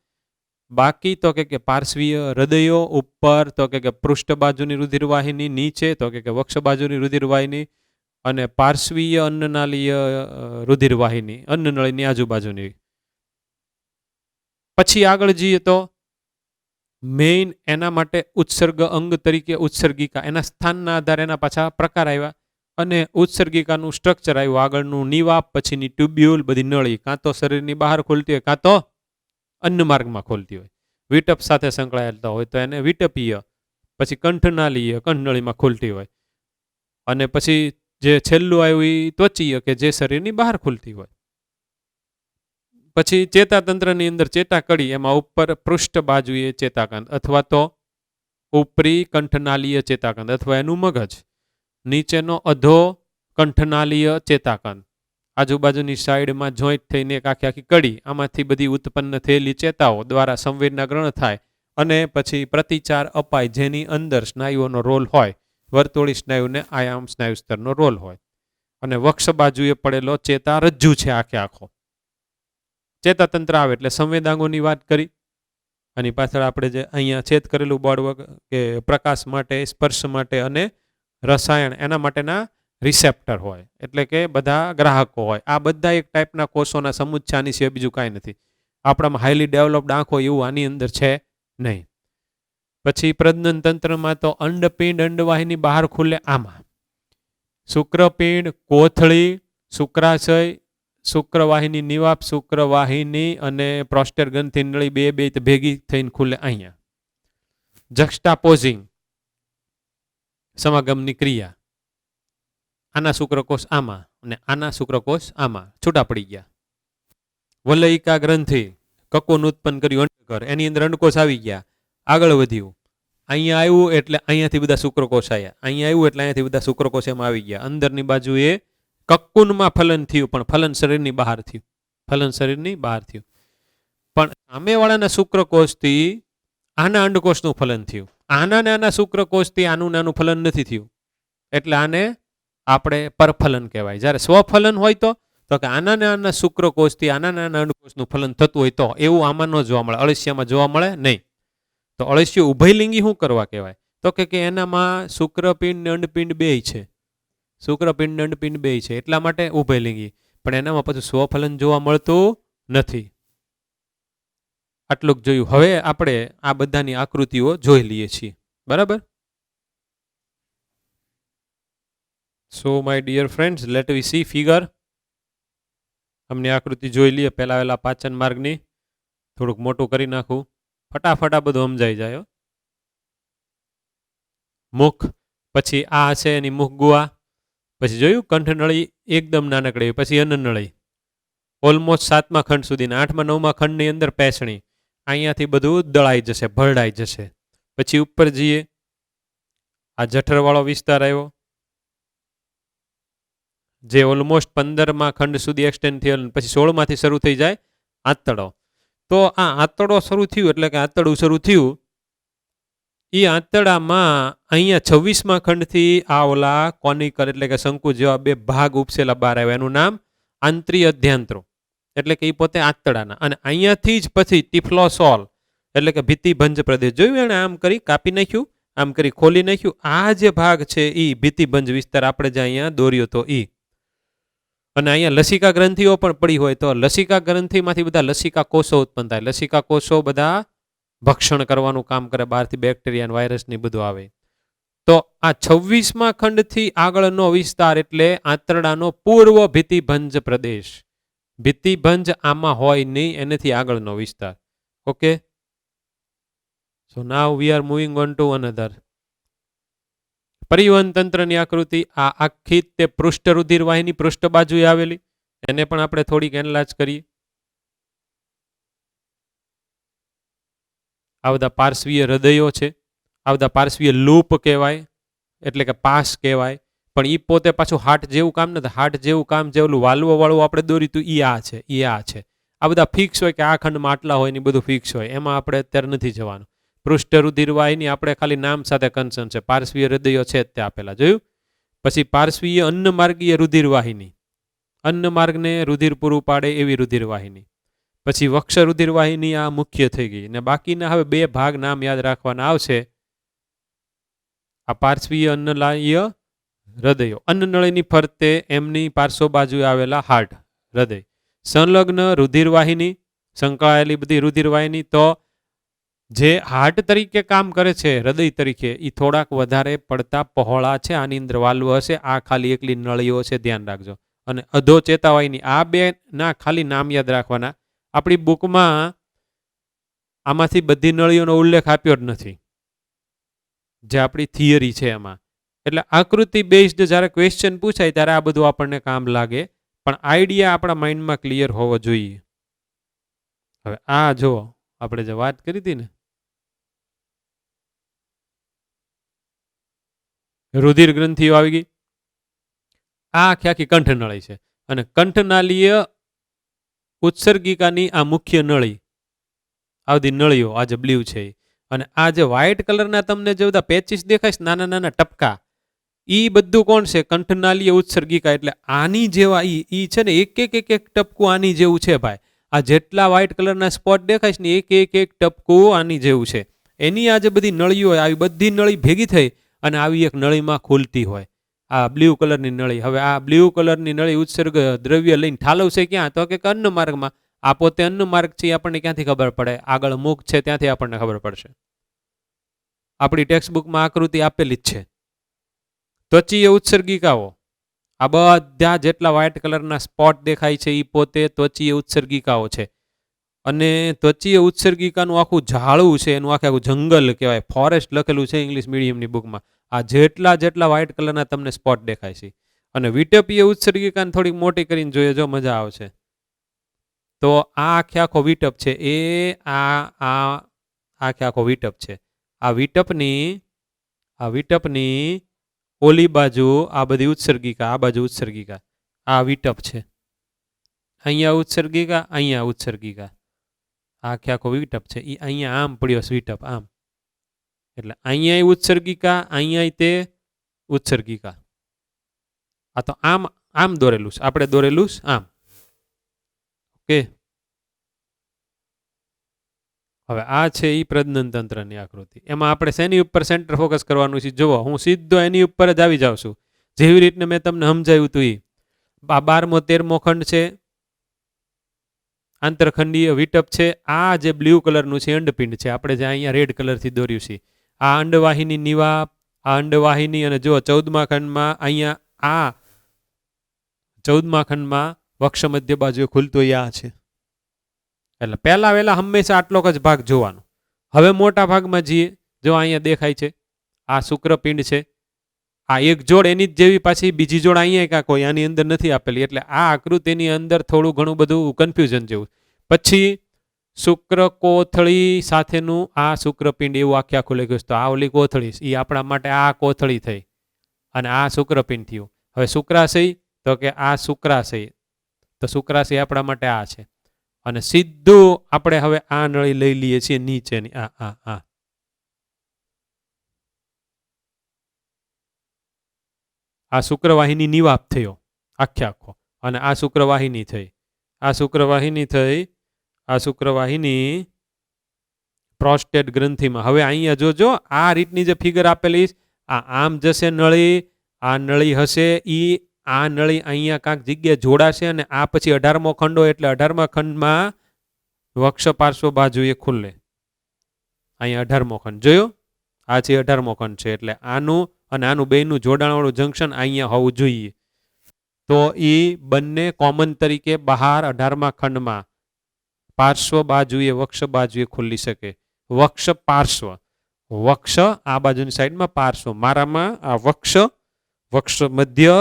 બાકી તો કે પાર્શ્વીય હૃદયો ઉપર, તો કે પૃષ્ઠ બાજુની રુધિરવાહિની, નીચે તો કે વક્ષ બાજુની રુધિરવાહિની, અને પાર્શ્વીય અન્નનાલીય રુધિરવાહિની અન્નનળીની આજુબાજુની. પછી આગળ જઈએ તો મેઇન એના માટે ઉત્સર્ગ અંગ તરીકે ઉત્સર્ગિકા, એના સ્થાનના આધારે એના પાછા પ્રકાર આવ્યા. અને ઉત્સર્ગિકાનું સ્ટ્રક્ચર આવ્યું આગળનું નિવાપ, પછીની ટ્યુબ્યુલ, બધી નળી કાં તો શરીરની બહાર ખોલતી હોય, કાં તો અન્ન માર્ગમાં ખોલતી હોય. વિટપ સાથે સંકળાયેલા હોય તો એને વિટપીય, પછી કંઠનાલીય, કંઠનળીમાં ખોલતી હોય. અને પછી જે છેલ્લું આવ્યું એ ત્વચીય, કે જે શરીરની બહાર ખુલતી હોય. પછી ચેતાતંત્રની અંદર ચેતાકડી, એમાં ઉપર પૃષ્ઠ બાજુએ ચેતાકાંત, અથવા તો ઉપરી કંઠનાલીય ચેતાકાંત અથવા એનું મગજ, નીચેનો અધો કંઠનાલીય ચેતાકાંત, આજુબાજુની સાઈડમાં જોઈન્ટ થઈને એક આખી કડી, આમાંથી બધી ઉત્પન્ન થયેલી ચેતાઓ દ્વારા સંવેદના ગ્રહણ થાય અને પછી પ્રતિચાર અપાય, જેની અંદર સ્નાયુઓનો રોલ હોય. વર્તુળી સ્નાયુને આયામ સ્નાયુ સ્તરનો રોલ હોય. અને વક્ષ બાજુએ પડેલો ચેતારજ્જુ છે આખે આખો. ચેતાતંત્ર આવે એટલે સંવેદાંગોની વાત કરી. આની પાછળ આપણે જે અહીંયા છેદ કરેલું બોર્ડ કે પ્રકાશ માટે, સ્પર્શ માટે અને રસાયણ એના માટેના રિસેપ્ટર હોય, એટલે કે બધા ગ્રાહકો હોય. આ બધા એક ટાઈપના કોષોના સમૂહ છે, આની સિવાય બીજું કાંઈ નથી. આપણામાં હાઈલી ડેવલપ્ડ આંખો એવું આની અંદર છે નહીં. પછી પ્રજનન તંત્રમાં તો અંડપિંડ અંડવાહિની બહાર ખુલે આમાં. શુક્રપિંડ, કોથળી, શુક્રાશય, શુક્રવાહિની નિવાપ, શુક્રવાહિની અને પ્રોસ્ટેટ ગ્રંથિ નળી બે ભેગી થઈને ખુલે અહીંયા. જક્સ્ટાપોઝિંગ સમાગમની ક્રિયા. આના શુક્રકોષ આમાં અને આના શુક્રકોષ આમાં છૂટા પડી ગયા. વલયિકા ગ્રંથિ કકોન ઉત્પન્ન કર્યું અંડકર, એની અંદર અંડકોષ આવી ગયા, આગળ વધ્યું. અહીંયા આવ્યું એટલે અહીંયાથી બધા શુક્રકોષ આવ્યા, અહીંયા આવ્યું એટલે અહીંયાથી બધા શુક્રકોષ એમાં આવી ગયા. અંદરની બાજુએ કક્કુનમાં ફલન થયું, પણ ફલન શરીરની બહાર થયું. ફલન શરીરની બહાર થયું. પણ સામેવાળાના શુક્રકોષથી આના અંડકોષનું ફલન થયું. આના ને આના શુક્રકોષથી આનું નાનું ફલન નથી થયું, એટલે આને આપણે પરફલન કહેવાય. જ્યારે સ્વફલન હોય તો કે આના ને આના શુક્રકોષથી આના નાના અંડકોષનું ફલન થતું હોય તો એવું આમાં ન જોવા મળે, અળસિયામાં જોવા મળે નહીં. તો અળસિયું ઉભયલિંગી શું કરવા કહેવાય? તો કે એનામાં શુક્રપિંડ ને અંડપિંડ બેય છે. શુક્રપિંડ ને અંડપિંડ બેય છે, એટલા માટે ઉભયલિંગી. પણ એનામાં પછી સ્વફલન જોવા મળતું નથી. આટલું જોયું. હવે આપણે આ બધાની આકૃતિઓ જોઈ લઈએ છીએ, બરાબર? So my dear friends, let we see figure. અમને આકૃતિ જોઈ લઈએ. પહેલા પાચન માર્ગની થોડુંક મોટું કરી નાખું, ફટાફટ આ બધું સમજાઈ જાય. મુખ, પછી આ છે એની મુખ ગુહા, પછી જોયું કંઠનળી એકદમ નાનકડી, પછી અન્નનળી ઓલમોસ્ટ 7મા ખંડ સુધીના, 8મા 9મા ખંડની અંદર પેસણી. અહીંયાથી બધું દળાઈ જશે, ભરડાઈ જશે. પછી ઉપર જઈએ, આ જઠરવાળો વિસ્તાર આવ્યો, જે ઓલમોસ્ટ 15મા ખંડ સુધી એક્સટેન્ડ થયેલ, પછી 16માંથી શરૂ થઈ જાય આંતરડો. તો આ આંતરડો શરૂ થયું એટલે કે આંતરડું શરૂ થયું, એ આંતરડામાં અહીંયા 26મા ખંડથી આ ઓલા કોનિકર એટલે કે શંકુ જેવા બે ભાગ ઉપસેલા બહાર આવ્યા. એનું નામ આંતરિય અધ્યાંત્રો, એટલે કે એ પોતે આંતરડાના. અને અહીંયાથી જ પછી ટિફ્લોસોલ એટલે કે ભીતિભંજ પ્રદેશ. જોયું એણે આમ કરી કાપી નાખ્યું, આમ કરી ખોલી નાખ્યું. આ જે ભાગ છે એ ભીતિભંજ વિસ્તાર આપણે જે અહીંયા દોર્યો તો એ. અને અહીંયા લસિકા ગ્રંથિઓ પણ પડી હોય તો લસિકા ગ્રંથિમાંથી બધા લસિકા કોષો ઉત્પન્ન થાય. લસિકા કોષો બધા ભક્ષણ કરવાનું કામ કરે, બહારથી બેક્ટેરિયા વાયરસ ને બધું આવે. તો આ 26મા ખંડથી આગળનો વિસ્તાર એટલે આંતરડાનો પૂર્વ ભીતિભંજ પ્રદેશ. ભીતિભંજ આમાં હોય નહીં, એનાથી આગળનો વિસ્તાર. Okay, so now we are moving on to another. પરિવહન તંત્રની આકૃતિ. આ આખી તે પૃષ્ઠ રુધિર વાહિની પૃષ્ઠ બાજુએ આવેલી, એને પણ આપણે થોડીક એનલાર્જ કરીએ. આ બધા પાર્શ્વીય હૃદયો છે, આ બધા પાર્શ્વીય લૂપ કહેવાય, એટલે કે પાસ કહેવાય. પણ એ પોતે પાછું હાર્ટ જેવું કામ નથી. હાર્ટ જેવું કામ જે ઓલું વાલ્વ વાળું આપણે દોર્યું હતું એ આ છે, એ આ છે. આ બધા ફિક્સ હોય કે આ ખંડમાં આટલા હોય ને બધું ફિક્સ હોય, એમાં આપણે અત્યારે નથી જવાનું. પૃષ્ઠ રુધિર વાહિની આપણે ખાલી નામ સાથે કન્સર્ન છે. પાર્શ્વીય હૃદયો છે તે આપેલા જોયું. પછી પાર્શ્વીય અન્નમાર્ગીય રુધિર વાહિની, અન્નમાર્ગને રુધિર પૂરું પાડે એવી રુધિર વાહિની. પછી વક્ષ રુધિર વાહિની આ મુખ્ય થઈ ગઈ. ને બાકીના હવે બે ભાગ નામ યાદ રાખવાના આવશે. આ પાર્શ્વીય અન્નલાય્ય હૃદયો, અન્નનળીની ફરતે એમની પાર્શ્વ બાજુએ આવેલા હાર્ટ હૃદય. સંલગ્ન રુધિર વાહિની, સંકળાયેલી બધી રુધિર વાહિની. તો જે હાર્ટ તરીકે કામ કરે છે, હૃદય તરીકે, એ થોડાક વધારે પડતા પહોળા છે. આની અંદર વાલ્વ હશે, આ ખાલી એકલી નળીઓ છે, ધ્યાન રાખજો. અને અધો ચેતાવાહિની, આ બે ના ખાલી નામ યાદ રાખવાના. આપણી બુકમાં આમાંથી બધી નળીઓનો ઉલ્લેખ આપ્યો જ નથી, જે આપણી થિયરી છે એમાં. એટલે આકૃતિ બેઝડ જ્યારે ક્વેશ્ચન પૂછાય ત્યારે આ બધું આપણને કામ લાગે, પણ આઈડિયા આપણા માઇન્ડમાં ક્લિયર હોવો જોઈએ. હવે આ જો આપણે જે વાત કરી હતી ને, રુધિર ગ્રંથિઓ આવી ગઈ. આ આખી કંઠનળી છે, અને કંઠનાલીય ઉત્સર્ગિકાની આ મુખ્ય નળી, આ બધી નળીઓ આ જે બ્લુ છે. અને આ જે વ્હાઇટ કલરના તમને જે બધા પેચીસ દેખાય છે, નાના નાના ટપકા, ઈ બધું કોણ છે? કંઠનાલીય ઉત્સર્ગિકા. એટલે આની જેવા ઈ છે ને એક એક એક એક ટપકું આની જેવું છે ભાઈ. આ જેટલા વ્હાઇટ કલરના સ્પોટ દેખાય છે ને એક એક એક ટપકું આની જેવું છે. એની આ જે બધી નળીઓ હોય, આવી બધી નળી ભેગી થઈ અને આવી એક નળીમાં ખુલતી હોય, આ બ્લુ કલરની નળી. હવે આ બ્લુ કલરની નળી ઉત્સર્ગ દ્રવ્ય લઈને ઠાલવશે ક્યાં? તો કે અન્ન માર્ગમાં. આ પોતે અન્ન માર્ગ છે, આપણને ક્યાંથી ખબર પડે? આગળ મુખ છે ત્યાંથી આપણને ખબર પડશે. આપણી ટેક્સ્ટ બુકમાં આકૃતિ આપેલી જ છે. ત્વચીય ઉત્સર્ગિકાઓ, આ બધા જેટલા વ્હાઇટ કલરના સ્પોટ દેખાય છે એ પોતે ત્વચીય ઉત્સર્ગિકાઓ છે. અને ત્વચીય ઉત્સર્ગિકાનું આખું ઝાડું છે, એનું આખું જંગલ કહેવાય, ફોરેસ્ટ લખેલું છે ઇંગ્લિશ મીડિયમની બુકમાં. આ જેટલા જેટલા વ્હાઇટ કલરના તમને સ્પોટ દેખાય છે. અને વિટપીય ઉત્સર્ગિકાને થોડીક મોટી કરીને જોઈએ, જો મજા આવશે. તો આ આખો વિટપ છે, એ આખો વિટપ છે. આ વિટપની ઓલી બાજુ આ બધી ઉત્સર્ગિકા, આ બાજુ ઉત્સર્ગિકા, આ વિટપ છે. અહીંયા ઉત્સર્ગિકા, અહીંયા ઉત્સર્ગિકા, આખો વિટપ છે. એ અહીંયા આમ પડ્યો વિટપ આમ, એટલે અહીંયા ઉત્સર્ગિકા, અહીંયા તે ઉત્સર્ગિકા. આ તો આમ આમ દોરેલું છે, આપણે દોરેલું છે આમ. ઓકે, હવે આ છે એ પ્રજનન તંત્રની આકૃતિ. એમાં આપણે શેની ઉપર સેન્ટર ફોકસ કરવાનું છે? જુઓ, હું સીધો એની ઉપર જ આવી જાઉં છું. જેવી રીતને મેં તમને સમજાવ્યું હતું એ. આ 12મો 13મો ખંડ છે, આંતરખંડીય વિટપ છે. આ જે બ્લુ કલરનું છે અંડપિંડ છે, આપણે જે અહીંયા રેડ કલરથી દોર્યું છે. આ અંડવાહિની નિવાપ, આ અંડવાહિની. અને જો 14મા ખંડમાં અહીંયા આ 14મા ખંડમાં વક્ષ મધ્ય બાજુએ ખુલતો આ છે. એટલે પહેલા વહેલા હંમેશા આટલો જ ભાગ જોવાનો. હવે મોટા ભાગમાં જઈએ, જો અહીંયા દેખાય છે આ શુક્રપિંડ છે. આ એક જોડ એની જ જેવી પાછી બીજી જોડ અહીંયા કાંક હોય, આની અંદર નથી આપેલી. એટલે આ આકૃતિની અંદર થોડું ઘણું બધું કન્ફ્યુઝન જેવું. પછી શુક્ર કોથળી સાથેનું આ શુક્રપિંડ એવું આખું લખ્યું. તો આ ઓલી કોથળી એ આપણા માટે આ કોથળી થઈ અને આ શુક્રપિંડ થયું. હવે શુક્રાશય, તો કે આ શુક્રાશય. તો શુક્રાશય આપણા માટે આ છે. અને સીધું આપણે હવે આ નળી લઈ લઈએ છીએ નીચેની, આ શુક્રવાહિની નિવાપ થયો આખો. અને આ શુક્રવાહિની થઈ, આ શુક્રવાહિની થઈ, આ શુક્રવાહિની પ્રોસ્ટેટ ગ્રંથિમાં. હવે અહીંયા જોજો, આ રીતની જે ફિગર આપેલી, આ આમ જશે નળી, આ નળી હશે, આ નળી અહીંયા કાંક જગ્યાએ જોડાશે. અને આ પછી 18મો ખંડો, એટલે 18મા ખંડમાં વક્ષ પાર્શ્વ બાજુએ ખુલ્લે. અહીંયા 18મો ખંડ જોયો, આ છે 18મો ખંડ છે. એટલે આનું અને આનું બેયનું જોડાણવાળું જંકશન અહીંયા હોવું જોઈએ. તો એ બંને કોમન તરીકે બહાર 18મા ખંડમાં પાર્શ્વ બાજુએ, વક્ષ બાજુએ ખુલી શકે. વક્ષ પાર્શ્વ, વક્ષ આ બાજુની સાઈડમાં, પાર્શ્વ મારામાં આ વક્ષ, વક્ષ મધ્ય,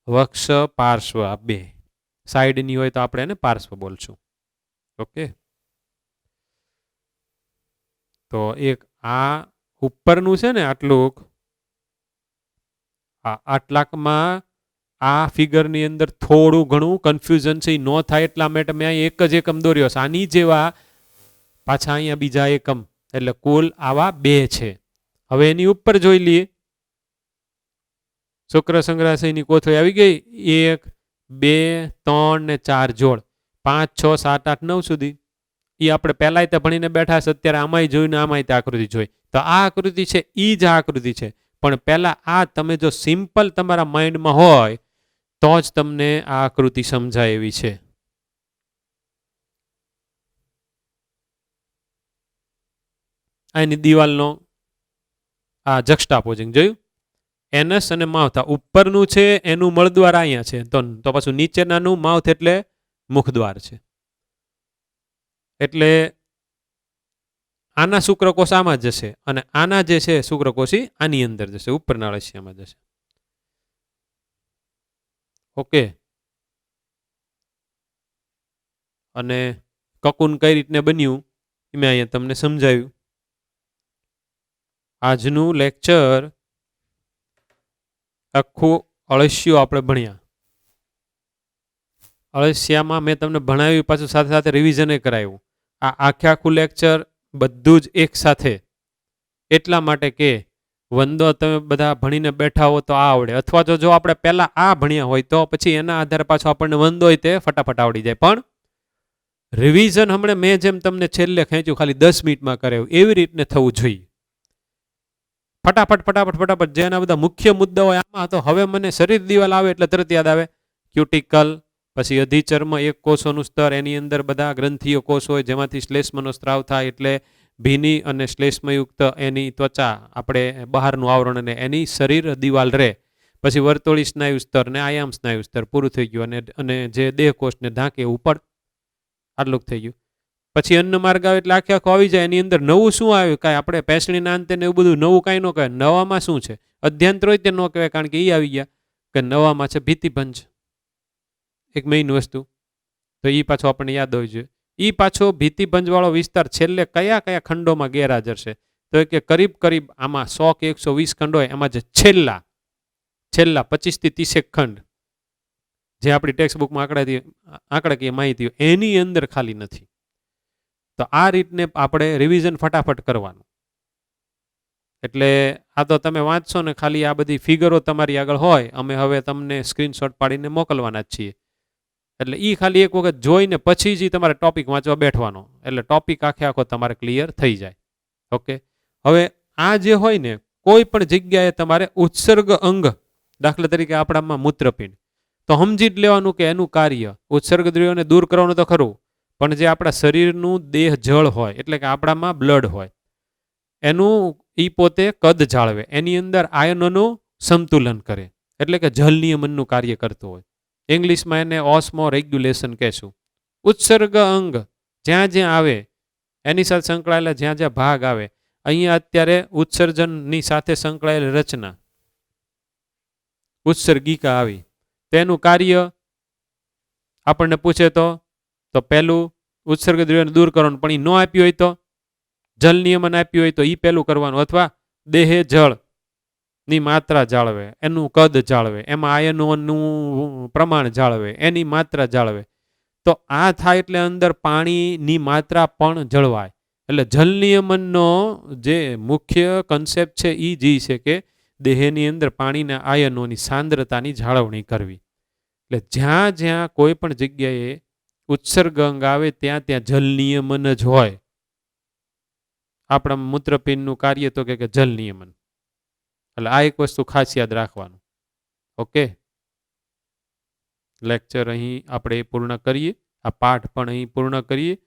વક્ષ પાર્શ્વ, આ બે સાઈડની હોય તો આપણે એને પાર્શ્વ બોલશું. ઓકે, તો એક આ ઉપરનું છે ને આટલું, આટલાકમાં આ ફિગરની અંદર થોડું ઘણું કન્ફ્યુઝન છે. ન થાય એટલા માટે મેં અહીં એક જ એકમ દોર્યો છે. આની જેવા પાછા અહીંયા બીજા એકમ, એટલે કુલ આવા 2 છે. હવે એની ઉપર જોઈ લઈએ. શુક્ર સંગ્રહાશયની કોથળી આવી ગઈ. 1 2 3 ને 4 જોડ, 5 6 7 8 9 સુધી. એ આપણે પહેલાંય તે ભણીને બેઠા છે, અત્યારે આમાંય જોઈને આમાંય તે આકૃતિ જોઈ. તો આ આકૃતિ છે એ જ આકૃતિ છે. પણ પહેલા આ તમે જો સિમ્પલ તમારા માઇન્ડમાં હોય તો જ તમને આ આકૃતિ સમજાય એવી છે. આની દિવાલનો આ જક્સ્ટાપોઝિંગ જોયું, એનસ અને માઉથ. આ ઉપરનું છે એનું મળદ્વાર અહીંયા છે, તો પાછું નીચેનાનું માઉથ એટલે મુખદ્વાર છે. એટલે આના શુક્રકોષ આમાં જશે અને આના જે છે શુક્રકોષી આની અંદર જશે, ઉપરના અળસિયામાં જશે. ઓકે, અને કકુન કઈ રીતને બન્યું એ મેં અહીંયા તમને સમજાવ્યું. આજનું લેક્ચર આખું અળસિયું આપણે ભણ્યા. અળસિયામાં મેં તમને ભણાવ્યું, પાછું સાથે સાથે રિવિઝન કરાવ્યું. આ આખું લેક્ચર બધું જ એક સાથે, એટલા માટે કે વંદો તમે બધા ભણીને બેઠા હો તો આ આવડે, અથવા તો જો આપણે પહેલા આ ભણ્યા હોય તો પછી એના આધારે પાછો આપણને વંદો હોય તે ફટાફટ આવડી જાય. પણ રિવિઝન હમણાં મેં જેમ તમને છેલ્લે ખેંચ્યું ખાલી 10 મિનિટમાં કરે એવી રીતને થવું જોઈએ. ફટાફટ જેના બધા મુખ્ય મુદ્દા હોય આમાં તો હવે મને શરીર દિવાલ આવે એટલે તરત યાદ આવે ક્યુટિકલ, પછી અધિચર્મ એક કોષોનું સ્તર, એની અંદર બધા ગ્રંથિઓ કોષ હોય જેમાંથી શ્લેષ્મનો સ્ત્રાવ થાય એટલે ભીની અને શ્લેષ્મયુક્ત એની ત્વચા આપણે બહારનું આવરણ અને એની શરીર દિવાલ રહે. પછી વર્તુળી સ્નાયુ સ્તર ને આયામ સ્નાયુ સ્તર પૂરું થઈ ગયું અને જે દેહકોષને ઢાંકે ઉપર આટલું થઈ ગયું. પછી અન્ન માર્ગ આવે એટલે આખે આખો આવી જાય. એની અંદર નવું શું આવ્યું? કાંઈ આપણે પેસણીના અંતે ને એવું બધું નવું કાંઈ ન કહેવાય. નવામાં શું છે? અધ્યંતર હોય તે ન કહેવાય, કારણ કે એ આવી ગયા કે નવામાં છે ભીતિભંજ, એક મેઇન વસ્તુ. તો એ પાછો આપણને યાદ હોવી જોઈએ. એ પાછો ભીતિભંજવાળો વિસ્તાર છેલ્લે કયા કયા ખંડોમાં ગેરહાજર છે? તો કે કરીબ આમાં 100 કે 120 ખંડ હોય, એમાં જે છેલ્લા 25 થી 30 ખંડ જે આપણી ટેક્સ્ટ બુકમાં આંકડાકીય માહિતી હોય એની અંદર ખાલી નથી. તો આ રીતને આપણે રિવિઝન ફટાફટ કરવાનું. એટલે આ તો તમે વાંચશો ને ખાલી આ બધી ફિગરો તમારી આગળ હોય, અમે હવે તમને સ્ક્રીનશોટ પાડીને મોકલવાના જ છીએ. એટલે એ ખાલી એક વખત જોઈને પછી જ તમારે ટોપિક વાંચવા બેઠવાનો, એટલે ટોપિક આખો તમારે ક્લિયર થઈ જાય. ઓકે, હવે આ જે હોય ને કોઈ પણ જગ્યાએ તમારે ઉત્સર્ગ અંગ, દાખલા તરીકે આપણામાં મૂત્રપિંડ, તો સમજી જ લેવાનું કે એનું કાર્ય ઉત્સર્ગ દ્રવ્યોને દૂર કરવાનું તો ખરું, પણ જે આપણા શરીરનું દેહ જળ હોય એટલે કે આપણામાં બ્લડ હોય એનું એ પોતે કદ જાળવે, એની અંદર આયનોનું સંતુલન કરે, એટલે કે જલ નિયમનનું કાર્ય કરતું હોય. ઇંગ્લિશમાં એને ઓસ્મો રેગ્યુલેશન કહેશું. ઉત્સર્ગ અંગ જ્યાં જ્યાં આવે એની સાથે સંકળાયેલા જ્યાં જ્યાં ભાગ આવે, અહીંયા અત્યારે ઉત્સર્જનની સાથે સંકળાયેલી રચના ઉત્સર્ગિકા આવી, તેનું કાર્ય આપણને પૂછે તો પહેલું ઉત્સર્ગ દ્રવ્યોને દૂર કરવાનું, પણ એ ન આપ્યું હોય તો જલ નિયમન આપ્યું હોય તો એ પહેલું કરવાનું, અથવા દેહે જળ ની માત્રા જાળવે, એનું કદ જાળવે, એમાં આયનોનું પ્રમાણ જાળવે, એની માત્રા જાળવે. તો આ થાય એટલે અંદર પાણીની માત્રા પણ જળવાય. એટલે જલ નિયમનનો જે મુખ્ય કન્સેપ્ટ છે એ જ છે કે દેહની અંદર પાણીના આયનોની સાંદ્રતાની જાળવણી કરવી. એટલે જ્યાં જ્યાં કોઈ પણ જગ્યાએ ઉત્સર્ગ અંગ આવે ત્યાં ત્યાં જલ નિયમન જ હોય. આપણા મૂત્રપિંડનું કાર્ય તો કે જલ નિયમન. એટલે આ એક વસ્તુ ખાસ યાદ રાખવાનું. ઓકે, લેક્ચર અહીં આપણે પૂર્ણ કરીએ, આ પાઠ પણ અહીં પૂર્ણ કરીએ.